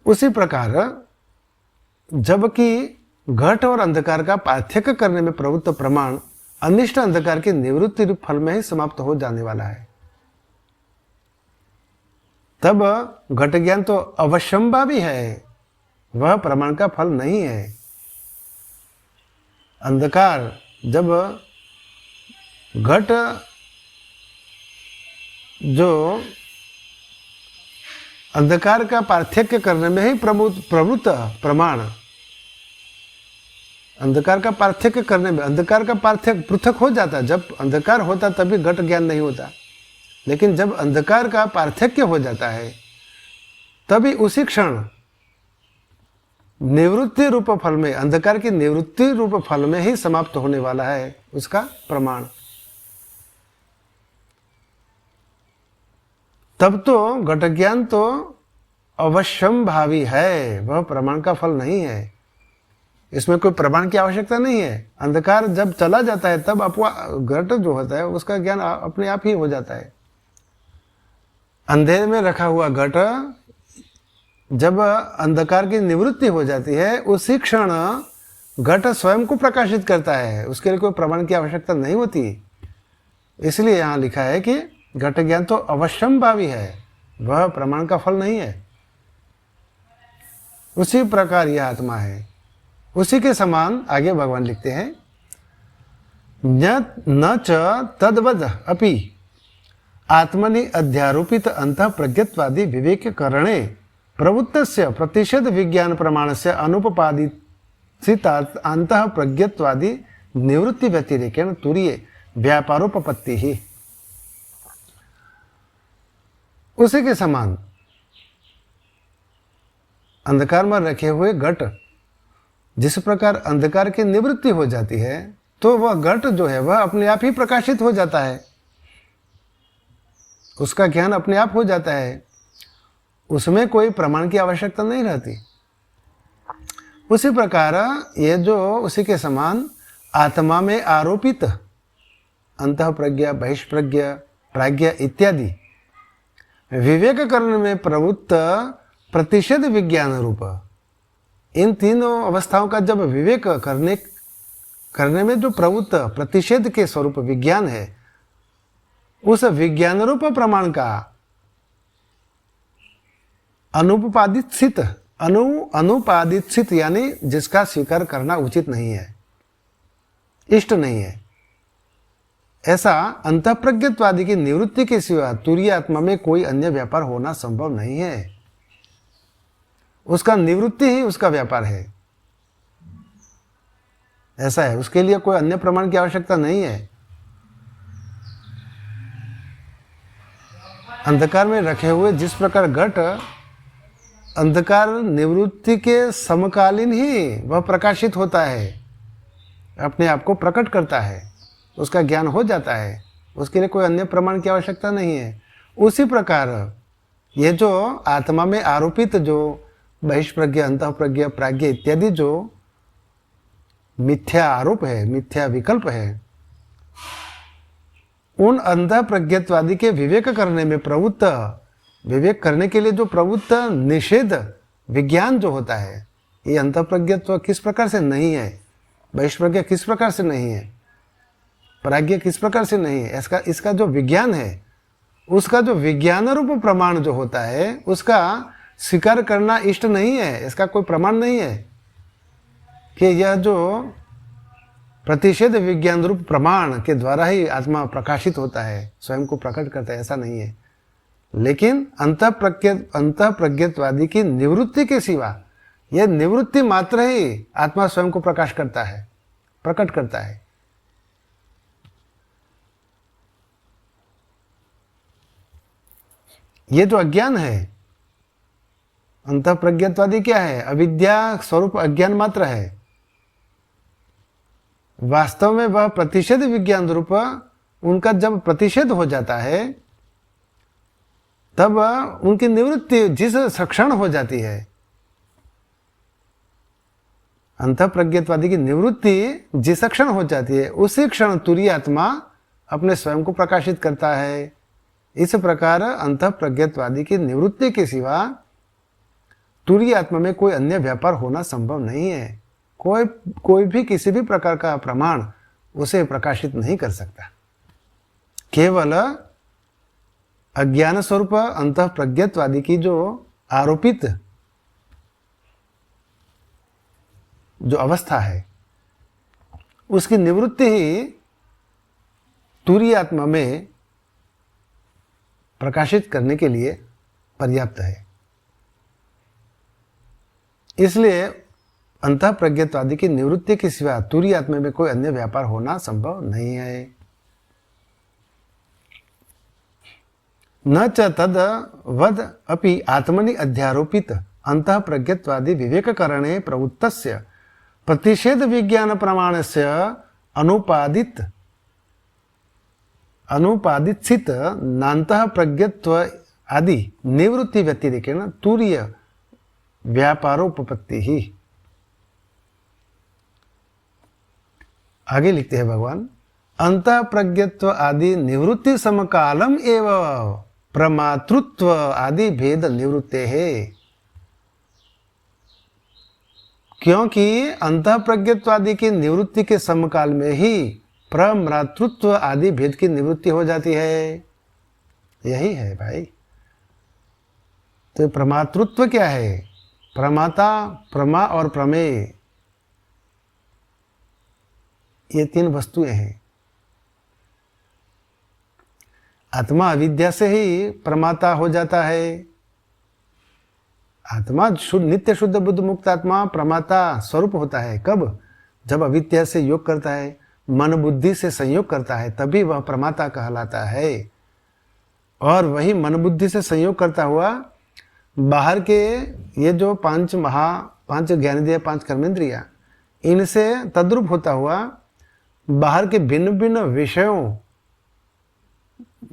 उसी प्रकार जबकि घट और अंधकार का पार्थक्य करने में प्रवृत्त प्रमाण अनिष्ट अंधकार की निवृत्ति रूप फल में ही समाप्त हो जाने वाला है। तब घट ज्ञान तो अवश्यंभावी है, वह प्रमाण का फल नहीं है। अंधकार जब घट जो अंधकार का पार्थक्य करने में ही प्रवृत्त प्रमाण, अंधकार का पार्थक्य करने में अंधकार का पार्थक्य पृथक हो जाता, जब अंधकार होता तभी घट ज्ञान नहीं होता, लेकिन जब अंधकार का पार्थक्य हो जाता है तभी उसी क्षण निवृत्ति रूप फल में, अंधकार की निवृत्ति रूप फल में ही समाप्त होने वाला है उसका प्रमाण। तब तो घट ज्ञान तो अवश्यंभावी है, वह प्रमाण का फल नहीं है, इसमें कोई प्रमाण की आवश्यकता नहीं है। अंधकार जब चला जाता है तब घट जो होता है उसका ज्ञान अपने आप ही हो जाता है। अंधेरे में रखा हुआ घट जब अंधकार की निवृत्ति हो जाती है उसी क्षण घट स्वयं को प्रकाशित करता है, उसके लिए कोई प्रमाण की आवश्यकता नहीं होती। इसलिए यहाँ लिखा है कि घट ज्ञान तो अवश्यंभावी है, वह प्रमाण का फल नहीं है। उसी प्रकार यह आत्मा है, उसी के समान आगे भगवान लिखते हैं, न च तद्वद अपि आत्मनि अध्यारोपित अंतः प्रज्ञत्वादि विवेक करणे प्रवृत्तस्य प्रतिषेध विज्ञान प्रमाणस्य अनुपपादित अंतः प्रज्ञत्वादि निवृत्ति व्यतिरेकेण तुरीये व्यापारोपपत्ति ही। उसी के समान अंधकार में रखे हुए घट, जिस प्रकार अंधकार की निवृत्ति हो जाती है तो वह घट जो है वह अपने आप ही प्रकाशित हो जाता है, उसका ज्ञान अपने आप हो जाता है, उसमें कोई प्रमाण की आवश्यकता नहीं रहती। उसी प्रकार ये जो उसी के समान आत्मा में आरोपित अंतः प्रज्ञा, बहिष्प्रज्ञा, प्राज्ञा इत्यादि विवेक करने में प्रवृत्त प्रतिषेध विज्ञान रूप, इन तीनों अवस्थाओं का जब विवेक करने में जो प्रवृत्त प्रतिषेध के स्वरूप विज्ञान है, उस विज्ञान रूप प्रमाण का अनुपादित यानी जिसका स्वीकार करना उचित नहीं है, इष्ट नहीं है, ऐसा अंतःप्रज्ञत्वादि की निवृत्ति के सिवा तुरीय आत्मा में कोई अन्य व्यापार होना संभव नहीं है। उसका निवृत्ति ही उसका व्यापार है, ऐसा है। उसके लिए कोई अन्य प्रमाण की आवश्यकता नहीं है। अंधकार में रखे हुए जिस प्रकार घट अंधकार निवृत्ति के समकालीन ही वह प्रकाशित होता है, अपने आप को प्रकट करता है, उसका ज्ञान हो जाता है, उसके लिए कोई अन्य प्रमाण की आवश्यकता नहीं है। उसी प्रकार ये जो आत्मा में आरोपित जो बहिष्प्रज्ञा, अंतःप्रज्ञा, प्राज्ञा इत्यादि जो मिथ्या आरोप है, मिथ्या विकल्प है, उन अंतःप्रज्ञत्वादि के विवेक करने में प्रवृत्त, विवेक करने के लिए जो प्रवृत्त निषेध विज्ञान जो होता है, ये अंतःप्रज्ञत्व किस प्रकार से नहीं है, बहिष्प्रज्ञा किस प्रकार से नहीं है, प्राज्ञा किस प्रकार से नहीं है, इसका जो विज्ञान है, उसका जो विज्ञान रूप प्रमाण जो होता है, उसका स्वीकार करना इष्ट नहीं है। इसका कोई प्रमाण नहीं है कि यह जो प्रतिषेध विज्ञान रूप प्रमाण के द्वारा ही आत्मा प्रकाशित होता है, स्वयं को प्रकट करता है, ऐसा नहीं है। लेकिन अंतःप्रज्ञत्वादि की निवृत्ति के सिवा यह निवृत्ति मात्र ही आत्मा स्वयं को प्रकाश करता है, प्रकट करता है। ये जो अज्ञान है, अंतःप्रज्ञत्वादि क्या है, अविद्या स्वरूप अज्ञान मात्र है। वास्तव में वह प्रतिषेध विज्ञान रूप उनका जब प्रतिषेध हो जाता है, तब उनकी निवृत्ति जिस क्षण हो जाती है, अंतःप्रज्ञत्वादि की निवृत्ति जिस क्षण हो जाती है, उसी क्षण तुरीय आत्मा अपने स्वयं को प्रकाशित करता है। इस प्रकार अंतःप्रज्ञत्वादि की निवृत्ति के सिवा तुरीय आत्मा में कोई अन्य व्यापार होना संभव नहीं है। कोई भी किसी भी प्रकार का प्रमाण उसे प्रकाशित नहीं कर सकता। केवल अज्ञान स्वरूप अंतःप्रज्ञत्वादि की जो आरोपित जो अवस्था है, उसकी निवृत्ति ही तुरीय आत्मा में प्रकाशित करने के लिए पर्याप्त है। इसलिए अंतःप्रज्ञत्वादि की निवृत्ति के सिवा तुरीय आत्मा में कोई अन्य व्यापार होना संभव नहीं है। न च तद वद अपि आत्मनि अध्यारोपित अंतःप्रज्ञत्वादि विवेककरणे प्रवृत्तस्य प्रतिषेध विज्ञान प्रमाणस्य अनुपादित नान्तःप्रज्ञत्व आदि निवृत्ति व्यतिरेकेण तुरीय व्यापारोपपत्ति ही। आगे लिखते हैं भगवान, अंतःप्रज्ञत्व आदि निवृत्ति समकालम एवं प्रमातृत्व आदि भेद निवृत्ते है। क्योंकि अंतःप्रज्ञत्व आदि की निवृत्ति के समकाल में ही प्रमातृत्व आदि भेद की निवृत्ति हो जाती है। यही है भाई। तो प्रमातृत्व क्या है? प्रमाता, प्रमा और प्रमेय, ये तीन वस्तुएं हैं। आत्मा अविद्या से ही प्रमाता हो जाता है। आत्मा नित्य शुद्ध बुद्ध मुक्त आत्मा प्रमाता स्वरूप होता है। कब? जब अविद्या से योग करता है। मन बुद्धि से संयोग करता है तभी वह प्रमाता कहलाता है। और वही मन बुद्धि से संयोग करता हुआ बाहर के ये जो पांच ज्ञानेंद्रिय, पांच कर्मेंद्रिया, इनसे तद्रूप होता हुआ बाहर के भिन्न भिन्न विषयों,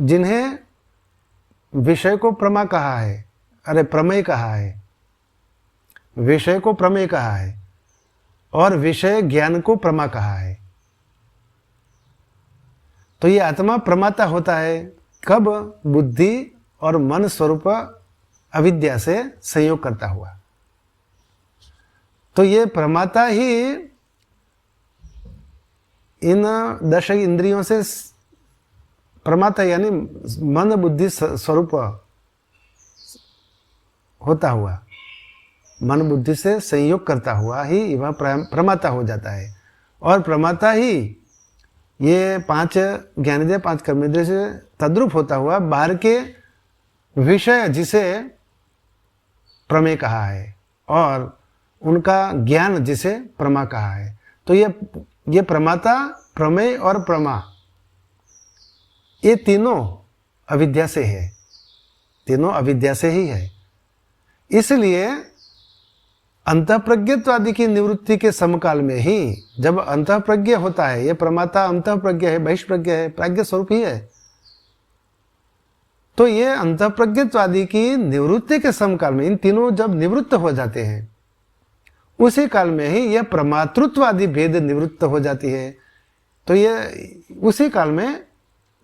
जिन्हें विषय को प्रमा कहा है, अरे प्रमेय कहा है, विषय को प्रमेय कहा है और विषय ज्ञान को प्रमा कहा है। तो ये आत्मा प्रमाता होता है कब? बुद्धि और मन स्वरूप अविद्या से संयोग करता हुआ। तो ये प्रमाता ही इन 10 इंद्रियों से प्रमाता यानी मन बुद्धि स्वरूप होता हुआ, मन बुद्धि से संयोग करता हुआ ही वह प्रमाता हो जाता है। और प्रमाता ही ये 5 ज्ञानेंद्रिय, 5 कर्मेंद्रिय से तद्रूप होता हुआ बाहर के विषय जिसे प्रमेय कहा है और उनका ज्ञान जिसे प्रमा कहा है। तो ये प्रमाता, प्रमेय और प्रमा, ये तीनों अविद्या से है, तीनों अविद्या से ही है। इसलिए अंतःप्रज्ञत्वादि की निवृत्ति के समकाल में ही जब अंतःप्रज्ञ होता है, ये प्रमाता अंतःप्रज्ञ है, बहिष्प्रज्ञ है, प्राज्ञ स्वरूप ही है, तो ये अंतःप्रज्ञत्वादि की निवृत्ति के समकाल में इन तीनों जब निवृत्त हो जाते हैं उसी काल में ही यह प्रमातृत्वादि भेद निवृत्त हो जाती है। तो ये उसी काल में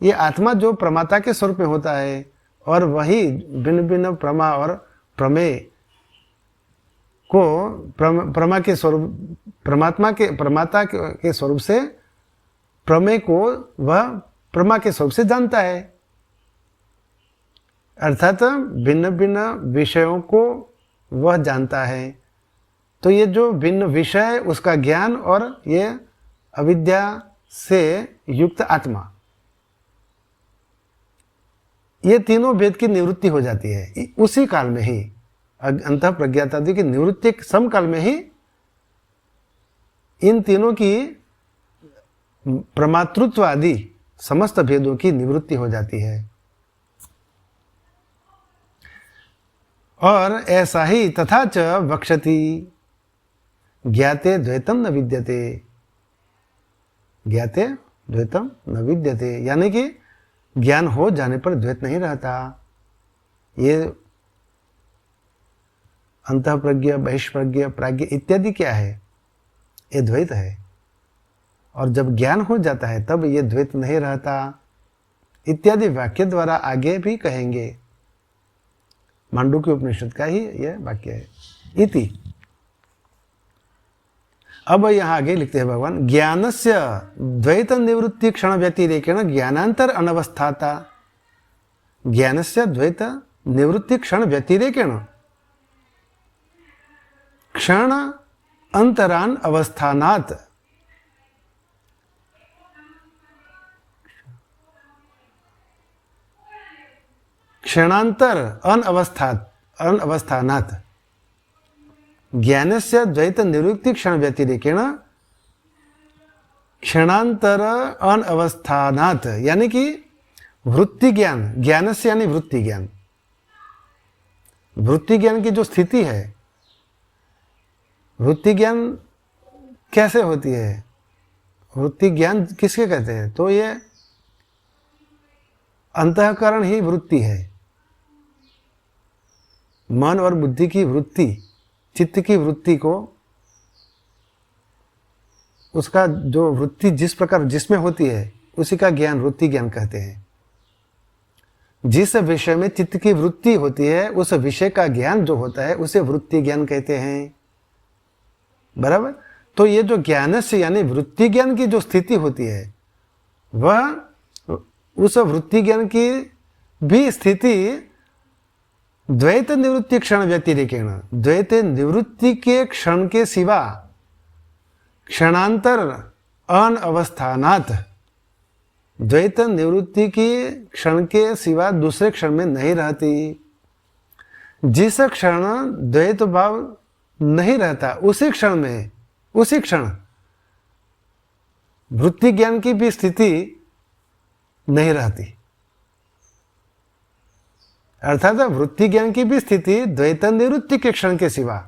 ये आत्मा जो प्रमाता के स्वरूप में होता है और वही भिन्न भिन्न प्रमा और प्रमेय को प्रमा के स्वरूप, प्रमाता के स्वरूप से प्रमेय को वह प्रमा के स्वरूप से जानता है। अर्थात भिन्न भिन्न विषयों को वह जानता है। तो ये जो भिन्न विषय, उसका ज्ञान और ये अविद्या से युक्त आत्मा, ये तीनों भेद की निवृत्ति हो जाती है उसी काल में ही। अंतःप्रज्ञातादि की निवृत्ति समकाल में ही इन तीनों की प्रमातृत्व आदि समस्त भेदों की निवृत्ति हो जाती है। और ऐसा ही तथा च वक्षति ज्ञाते द्वैतम न विद्यते, ज्ञाते द्वैतम न विद्यते, यानी कि ज्ञान हो जाने पर द्वैत नहीं रहता। ये अंतःप्रज्ञ, बहिष्प्रज्ञ, प्राज्ञ इत्यादि क्या है? ये द्वैत है। और जब ज्ञान हो जाता है तब ये द्वैत नहीं रहता इत्यादि वाक्य द्वारा आगे भी कहेंगे। मांडुक्य उपनिषद का ही यह वाक्य है। इति अब यहाँ आगे लिखते हैं भगवान, ज्ञानस्य द्वैत निवृत्ति क्षण व्यतिरेकेण ज्ञानांतर अनवस्थाता, ज्ञानस्य द्वैत निवृत्ति क्षण व्यतिरेकेण क्षण अंतरान अवस्थानात्, क्षणांतर अनवस्थानात् ज्ञानस्य द्वैत निवृत्ति क्षण व्यतिरेकेण क्षणांतर अनवस्थानात्, यानी कि वृत्ति ज्ञान, ज्ञानस्य यानी वृत्ति ज्ञान, वृत्ति ज्ञान की जो स्थिति है, वृत्ति ज्ञान कैसे होती है? वृत्ति ज्ञान किसके कहते हैं? तो ये अंतःकरण ही वृत्ति है। मन और बुद्धि की वृत्ति, चित्त की वृत्ति को, उसका जो वृत्ति जिस प्रकार जिसमें होती है उसी का ज्ञान वृत्ति ज्ञान कहते हैं। जिस विषय में चित्त की वृत्ति होती है उस विषय का ज्ञान जो होता है उसे वृत्ति ज्ञान कहते हैं। बराबर। तो ये जो ज्ञान से यानी वृत्ति ज्ञान की जो स्थिति होती है वह उस वृत्ति ज्ञान की भी स्थिति द्वैत निवृत्ति क्षण व्यतिरेकेण, द्वैत निवृत्ति के क्षण के सिवा क्षणांतर अनवस्थानात्, द्वैत निवृत्ति की क्षण के सिवा दूसरे क्षण में नहीं रहती। जिस क्षण द्वैत भाव नहीं रहता उसी क्षण में, उसी क्षण वृत्ति ज्ञान की भी स्थिति नहीं रहती। अर्थात वृत्ति ज्ञान की भी स्थिति द्वैत निवृत्ति के क्षण के सिवा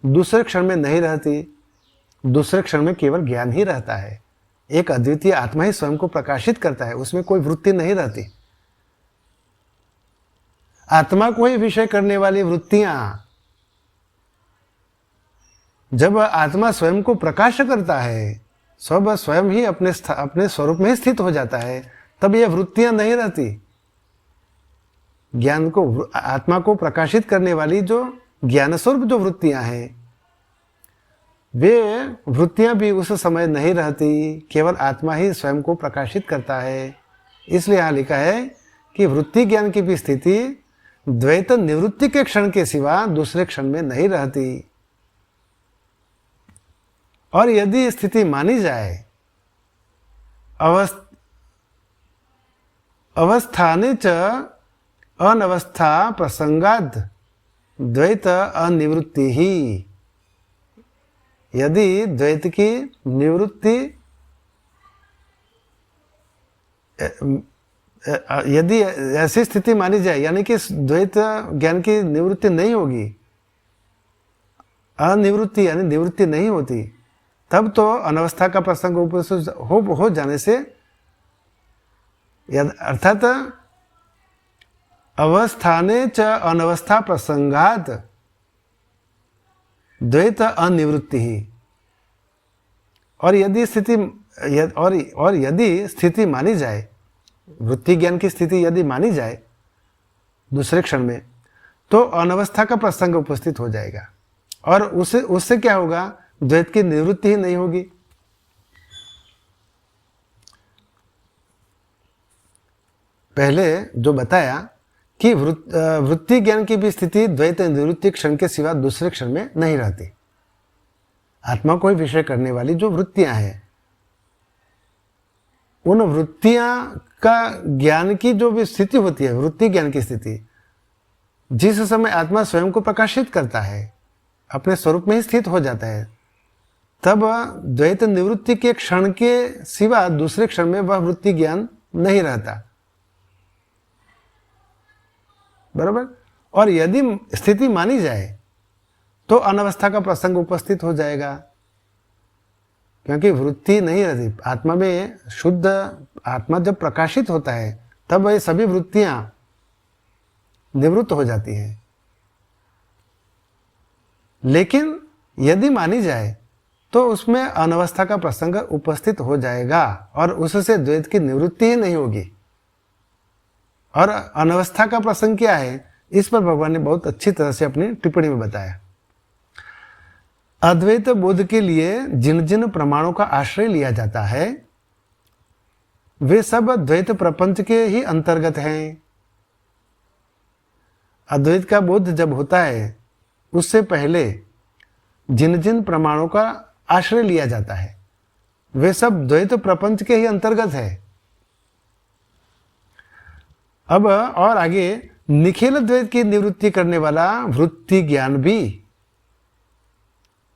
दूसरे क्षण में नहीं रहती। दूसरे क्षण में केवल ज्ञान ही रहता है। एक अद्वितीय आत्मा ही स्वयं को प्रकाशित करता है, उसमें कोई वृत्ति नहीं रहती। आत्मा को ही विषय करने वाली वृत्तियां, जब आत्मा स्वयं को प्रकाश करता है, सब स्वयं ही अपने स्वरूप में ही स्थित हो जाता है, तब ये वृत्तियां नहीं रहती। ज्ञान को, आत्मा को प्रकाशित करने वाली जो ज्ञान स्वरूप जो वृत्तियां हैं, वे वृत्तियां भी उस समय नहीं रहती। केवल आत्मा ही स्वयं को प्रकाशित करता है। इसलिए यहाँ लिखा है कि वृत्ति ज्ञान की भी स्थिति द्वैत निवृत्ति के क्षण के सिवा दूसरे क्षण में नहीं रहती। और यदि स्थिति मानी जाए, अवस्थाने च अनवस्था प्रसंगाद द्वैत अनिवृत्ति ही, यदि द्वैत की निवृत्ति, यदि ऐसी स्थिति मानी जाए, यानी कि द्वैत ज्ञान की निवृत्ति नहीं होगी, अनिवृत्ति यानी निवृत्ति नहीं होती, तब तो अनवस्था का प्रसंग उपस्थित हो जाने से, अर्थात अवस्थाने च अनवस्था प्रसंगात द्वैत अनिवृत्ति ही। और यदि स्थिति मानी जाए, वृत्ति ज्ञान की स्थिति यदि मानी जाए दूसरे क्षण में, तो अनवस्था का प्रसंग उपस्थित हो जाएगा। और उससे क्या होगा? द्वैत की निवृत्ति ही नहीं होगी। पहले जो बताया कि वृत्ति ज्ञान की भी स्थिति द्वैत निवृत्ति क्षण के सिवा दूसरे क्षण में नहीं रहती। आत्मा को ही विषय करने वाली जो वृत्तियां हैं, उन वृत्तियां का ज्ञान की जो भी स्थिति होती है, वृत्ति ज्ञान की स्थिति, जिस समय आत्मा स्वयं को प्रकाशित करता है, अपने स्वरूप में ही स्थित हो जाता है, तब द्वैत निवृत्ति के क्षण के सिवा दूसरे क्षण में वह वृत्ति ज्ञान नहीं रहता। बराबर। और यदि स्थिति मानी जाए तो अनवस्था का प्रसंग उपस्थित हो जाएगा, क्योंकि वृत्ति नहीं रहती आत्मा में। शुद्ध आत्मा जब प्रकाशित होता है तब ये सभी वृत्तियां निवृत्त हो जाती हैं। लेकिन यदि मानी जाए तो उसमें अनवस्था का प्रसंग उपस्थित हो जाएगा और उससे द्वैत की निवृत्ति ही नहीं होगी। और अनवस्था का प्रसंग क्या है, इस पर भगवान ने बहुत अच्छी तरह से अपनी टिप्पणी में बताया। अद्वैत बोध के लिए जिन जिन प्रमाणों का आश्रय लिया जाता है, वे सब द्वैत प्रपंच के ही अंतर्गत हैं। अद्वैत का बोध जब होता है, उससे पहले जिन जिन प्रमाणों का आश्रय लिया जाता है, वे सब द्वैत प्रपंच के ही अंतर्गत है। अब और आगे, निखिल द्वैत की निवृत्ति करने वाला वृत्ति ज्ञान भी,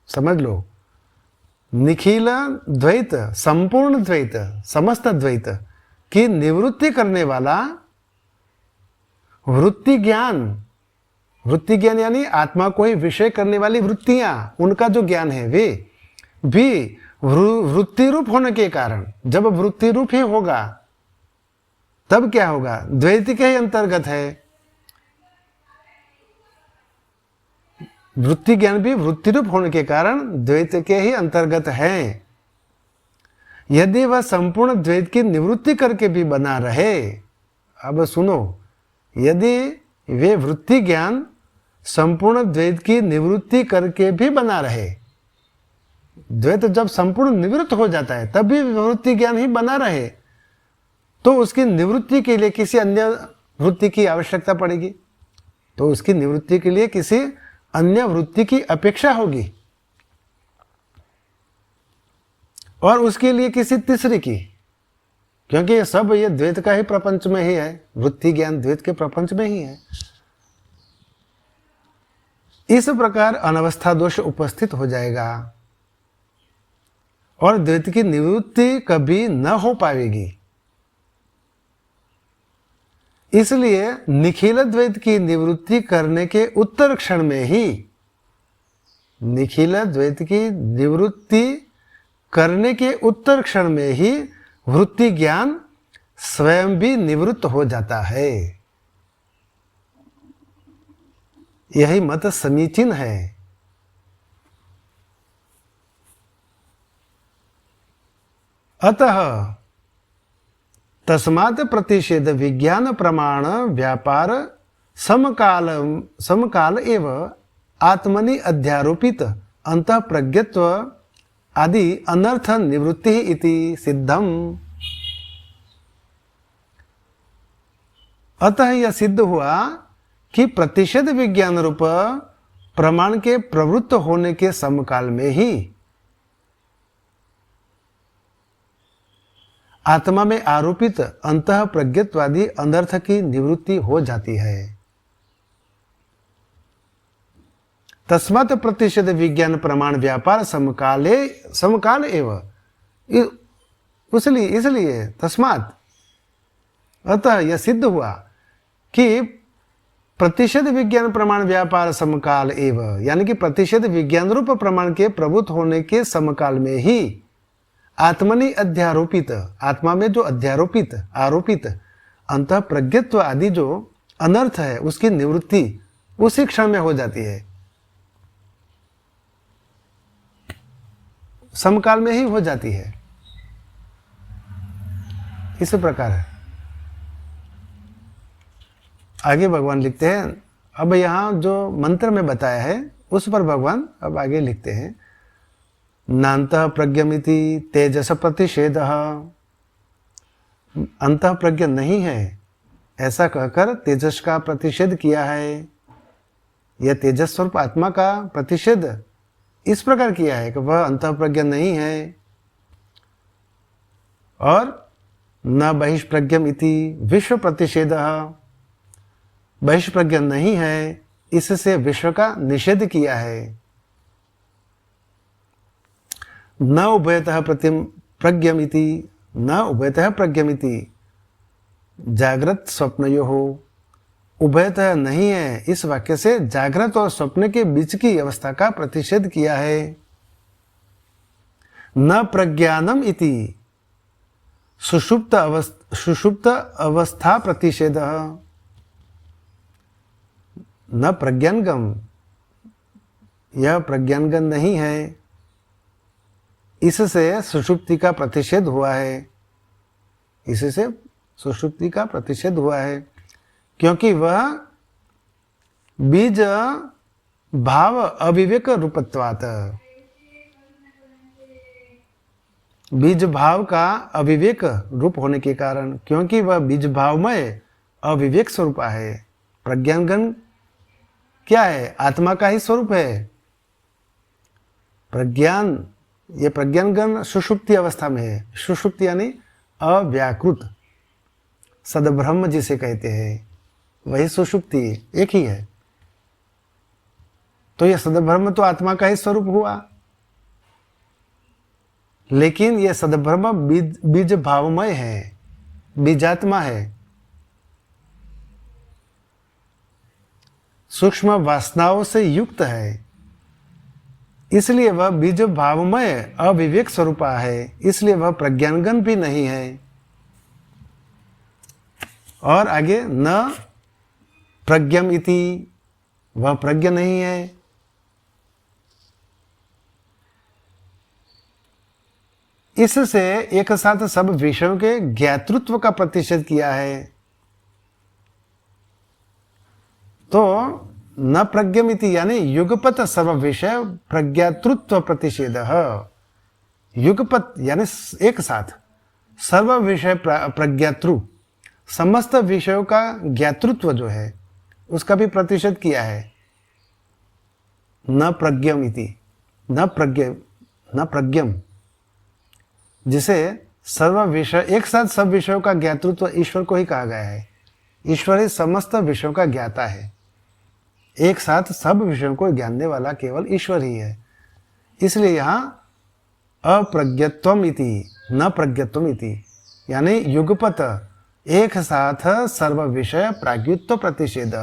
समझ लो, निखिल द्वैत, संपूर्ण द्वैत, समस्त द्वैत की निवृत्ति करने वाला वृत्ति ज्ञान, वृत्ति ज्ञान यानी आत्मा को ही विषय करने वाली वृत्तियां, उनका जो ज्ञान है, वे भी वृत्ति रूप होने के कारण, जब वृत्ति रूप ही होगा तब क्या होगा? द्वैत के ही अंतर्गत है। वृत्ति ज्ञान भी वृत्ति रूप होने के कारण द्वैत के ही अंतर्गत है। यदि वह संपूर्ण द्वैत की निवृत्ति करके भी बना रहे, अब सुनो, यदि वे वृत्ति ज्ञान संपूर्ण द्वैत की निवृत्ति करके भी बना रहे, द्वैत जब संपूर्ण निवृत्त हो जाता है तब भी वृत्ति ज्ञान ही बना रहे, तो उसकी निवृत्ति के लिए किसी अन्य वृत्ति की आवश्यकता पड़ेगी, तो उसकी निवृत्ति के लिए किसी अन्य वृत्ति की अपेक्षा होगी, और उसके लिए किसी तीसरी की, क्योंकि ये सब ये द्वैत का ही प्रपंच में ही है। वृत्ति ज्ञान द्वैत के प्रपंच में ही है। इस प्रकार अनवस्था दोष उपस्थित हो जाएगा। और द्वैत की निवृत्ति कभी न हो पाएगी। इसलिए निखिल द्वैत की निवृत्ति करने के उत्तर क्षण में ही, निखिल द्वैत की निवृत्ति करने के उत्तर क्षण में ही वृत्ति ज्ञान स्वयं भी निवृत्त हो जाता है। यही मत समीचीन है। अतः तस्मात् प्रतिषेध विज्ञान प्रमाण व्यापार समकाल एव आत्मनि अध्यारोपित अंतः प्रज्ञत्व आदि अनर्थ निवृत्ति इति सिद्धम। अतः यह सिद्ध हुआ कि प्रतिषेध विज्ञान रूप प्रमाण के प्रवृत्त होने के समकाल में ही आत्मा में आरोपित अंतः प्रज्ञत्वादी अनर्थ की निवृत्ति हो जाती है। तस्मात् प्रतिषेध विज्ञान प्रमाण व्यापार समकाल एवं, इसलिए तस्मात्, अतः यह सिद्ध हुआ कि प्रतिषेध विज्ञान प्रमाण व्यापार समकाल एवं, यानी कि प्रतिषेध विज्ञान रूप प्रमाण के प्रभुत्व होने के समकाल में ही आत्मनि अध्यारोपित, आत्मा में जो अध्यारोपित आरोपित अंतः प्रज्ञत्व आदि जो अनर्थ है उसकी निवृत्ति उसी क्षण में हो जाती है, समकाल में ही हो जाती है। इस प्रकार है। आगे भगवान लिखते हैं, अब यहाँ जो मंत्र में बताया है उस पर भगवान अब आगे लिखते हैं, नान्तः प्रज्ञमिति तेजस प्रतिषेध, अंतः प्रज्ञ नहीं है ऐसा कहकर तेजस का प्रतिषेध किया है। यह तेजस स्वरूप आत्मा का प्रतिषेध इस प्रकार किया है कि वह अंतः प्रज्ञ नहीं है। और न बहिष्प्रज्ञम इति विश्व प्रतिषेध, बहिष्प्रज्ञ नहीं है इससे विश्व का निषेध किया है। न उभयतः प्रज्ञमिति, न उभयतः प्रज्ञमिति जागृत स्वप्नयो हो, उभयतः नहीं है इस वाक्य से जागृत और स्वप्न के बीच की अवस्था का प्रतिषेध किया है। न प्रज्ञानम इति सुषुप्त अवस्था प्रतिषेध, न प्रज्ञानगम, यह प्रज्ञानगम नहीं है इससे सुषुप्ति का प्रतिषेध हुआ है। इससे सुषुप्ति का प्रतिषेध हुआ है क्योंकि वह बीज भाव अविवेक रूपत्वात्, बीज भाव का अविवेक रूप होने के कारण, क्योंकि वह बीज भावमय अविवेक स्वरूप है। प्रज्ञानगण क्या है? आत्मा का ही स्वरूप है। प्रज्ञान, ये प्रज्ञानगण सुषुप्ति अवस्था में है। सुषुप्ति यानी अव्याकृत सदब्रह्म जिसे कहते हैं, वही सुषुप्ति एक ही है। तो यह सदब्रह्म तो आत्मा का ही स्वरूप हुआ, लेकिन यह सदब्रह्म बीज भावमय है, बीजात्मा है, सूक्ष्म वासनाओं से युक्त है, इसलिए वह बीज भावमय अविवेक स्वरूपा है, इसलिए वह प्रज्ञानगण भी नहीं है। और आगे न प्रज्ञम इति, वह प्रज्ञ नहीं है। इससे एक साथ सब विषयों के ज्ञातृत्व का प्रतिषेध किया है। तो न प्रज्ञमिति यानी युगपत सर्व विषय प्रज्ञातृत्व प्रतिषेध, युगपत यानी एक साथ सर्व विषय प्रज्ञातृ, समस्त विषयों का ज्ञातृत्व जो है उसका भी प्रतिषेध किया है। न प्रज्ञमिति, न प्रज्ञम, जिसे सर्व विषय एक साथ सब विषयों का ज्ञातृत्व ईश्वर को ही कहा गया है। ईश्वर ही समस्त विषयों का ज्ञाता है। एक साथ सब विषयों को जानने वाला केवल ईश्वर ही है। इसलिए यहाँ अप्रज्ञत्वम इति न प्रज्ञत्वम इति, यानी युगपत एक साथ सर्व विषय प्राज्ञत्व प्रतिषेध,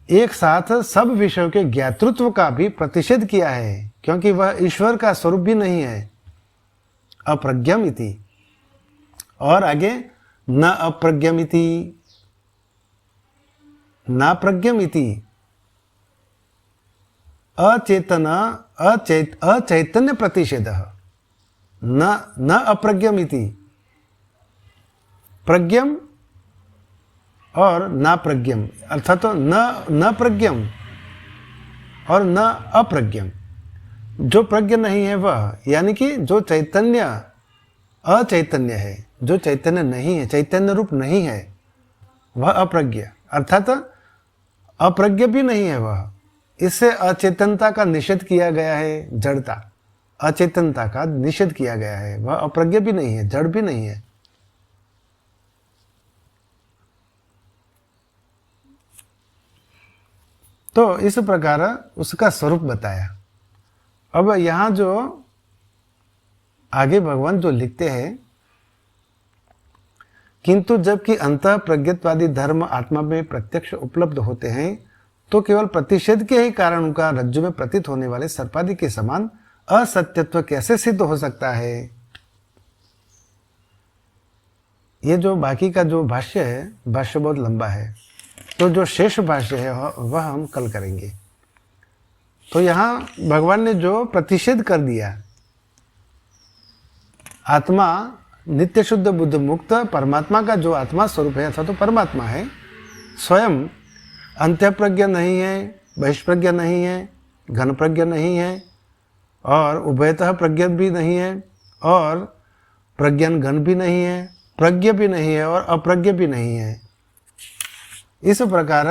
एक साथ सब विषयों के ज्ञातृत्व का भी प्रतिषेध किया है, क्योंकि वह ईश्वर का स्वरूप भी नहीं है। अप्रज्ञम इति। और आगे न अप्रज्ञम इति, न प्रज्ञम इति, अचैतन्य प्रतिषेध, न अप्रज्ञम इति, प्रज्ञम और न प्रज्ञम, अर्थात तो न प्रज्ञम और न अप्रज्ञम। जो प्रज्ञ नहीं है वह, यानी कि जो चैतन्य अचैतन्य है, जो चैतन्य नहीं है, चैतन्य रूप नहीं है, वह अप्रज्ञ, अर्थात अप्रज्ञ भी नहीं है वह। इससे अचेतनता का निषेध किया गया है, जड़ता, अचेतनता का निषेध किया गया है। वह अप्रज्ञ भी नहीं है, जड़ भी नहीं है। तो इस प्रकार उसका स्वरूप बताया। अब यहाँ जो आगे भगवान जो लिखते हैं, किंतु जबकि अंतः प्रज्ञत्वादी धर्म आत्मा में प्रत्यक्ष उपलब्ध होते हैं, तो केवल प्रतिषेध के ही कारण उनका रज्जु में प्रतीत होने वाले सर्पादि के समान असत्यत्व कैसे सिद्ध हो सकता है। ये जो बाकी का जो भाष्य है, भाष्य बहुत लंबा है, तो जो शेष भाष्य है वह हम कल करेंगे। तो यहाँ भगवान ने जो प्रतिषेध कर दिया, आत्मा नित्य शुद्ध बुद्ध मुक्त परमात्मा का जो आत्मा स्वरूप है, अथवा तो परमात्मा है, स्वयं अंत्य प्रज्ञ नहीं है, बहिष्प्रज्ञ नहीं है, घन प्रज्ञ नहीं है, और उभयतः प्रज्ञ भी नहीं है, और प्रज्ञान घन भी नहीं है, प्रज्ञ भी नहीं है, और अप्रज्ञ भी नहीं है। इस प्रकार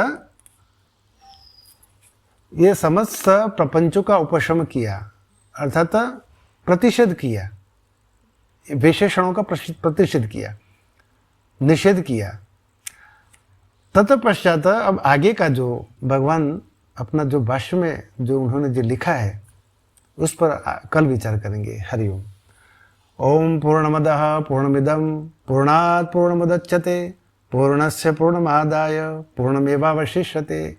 ये समस्त प्रपंचों का उपशम किया, अर्थात प्रतिषेध किया, विशेषणों का प्रतिषेध किया, निषेध किया। तत्पश्चात अब आगे का जो भगवान अपना जो भाष्य में जो उन्होंने जो लिखा है, उस पर कल विचार करेंगे। हरिओम। ओम पूर्णमदः पूर्णमिदं पूर्णात् पूर्णमुदच्यते पूर्णस्य पूर्णमादाय पूर्णमेवावशिष्यते।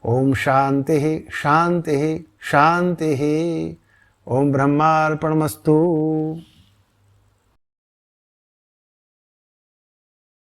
ओम शांति शांति शांति। ओम ब्रह्मार्पणमस्तु।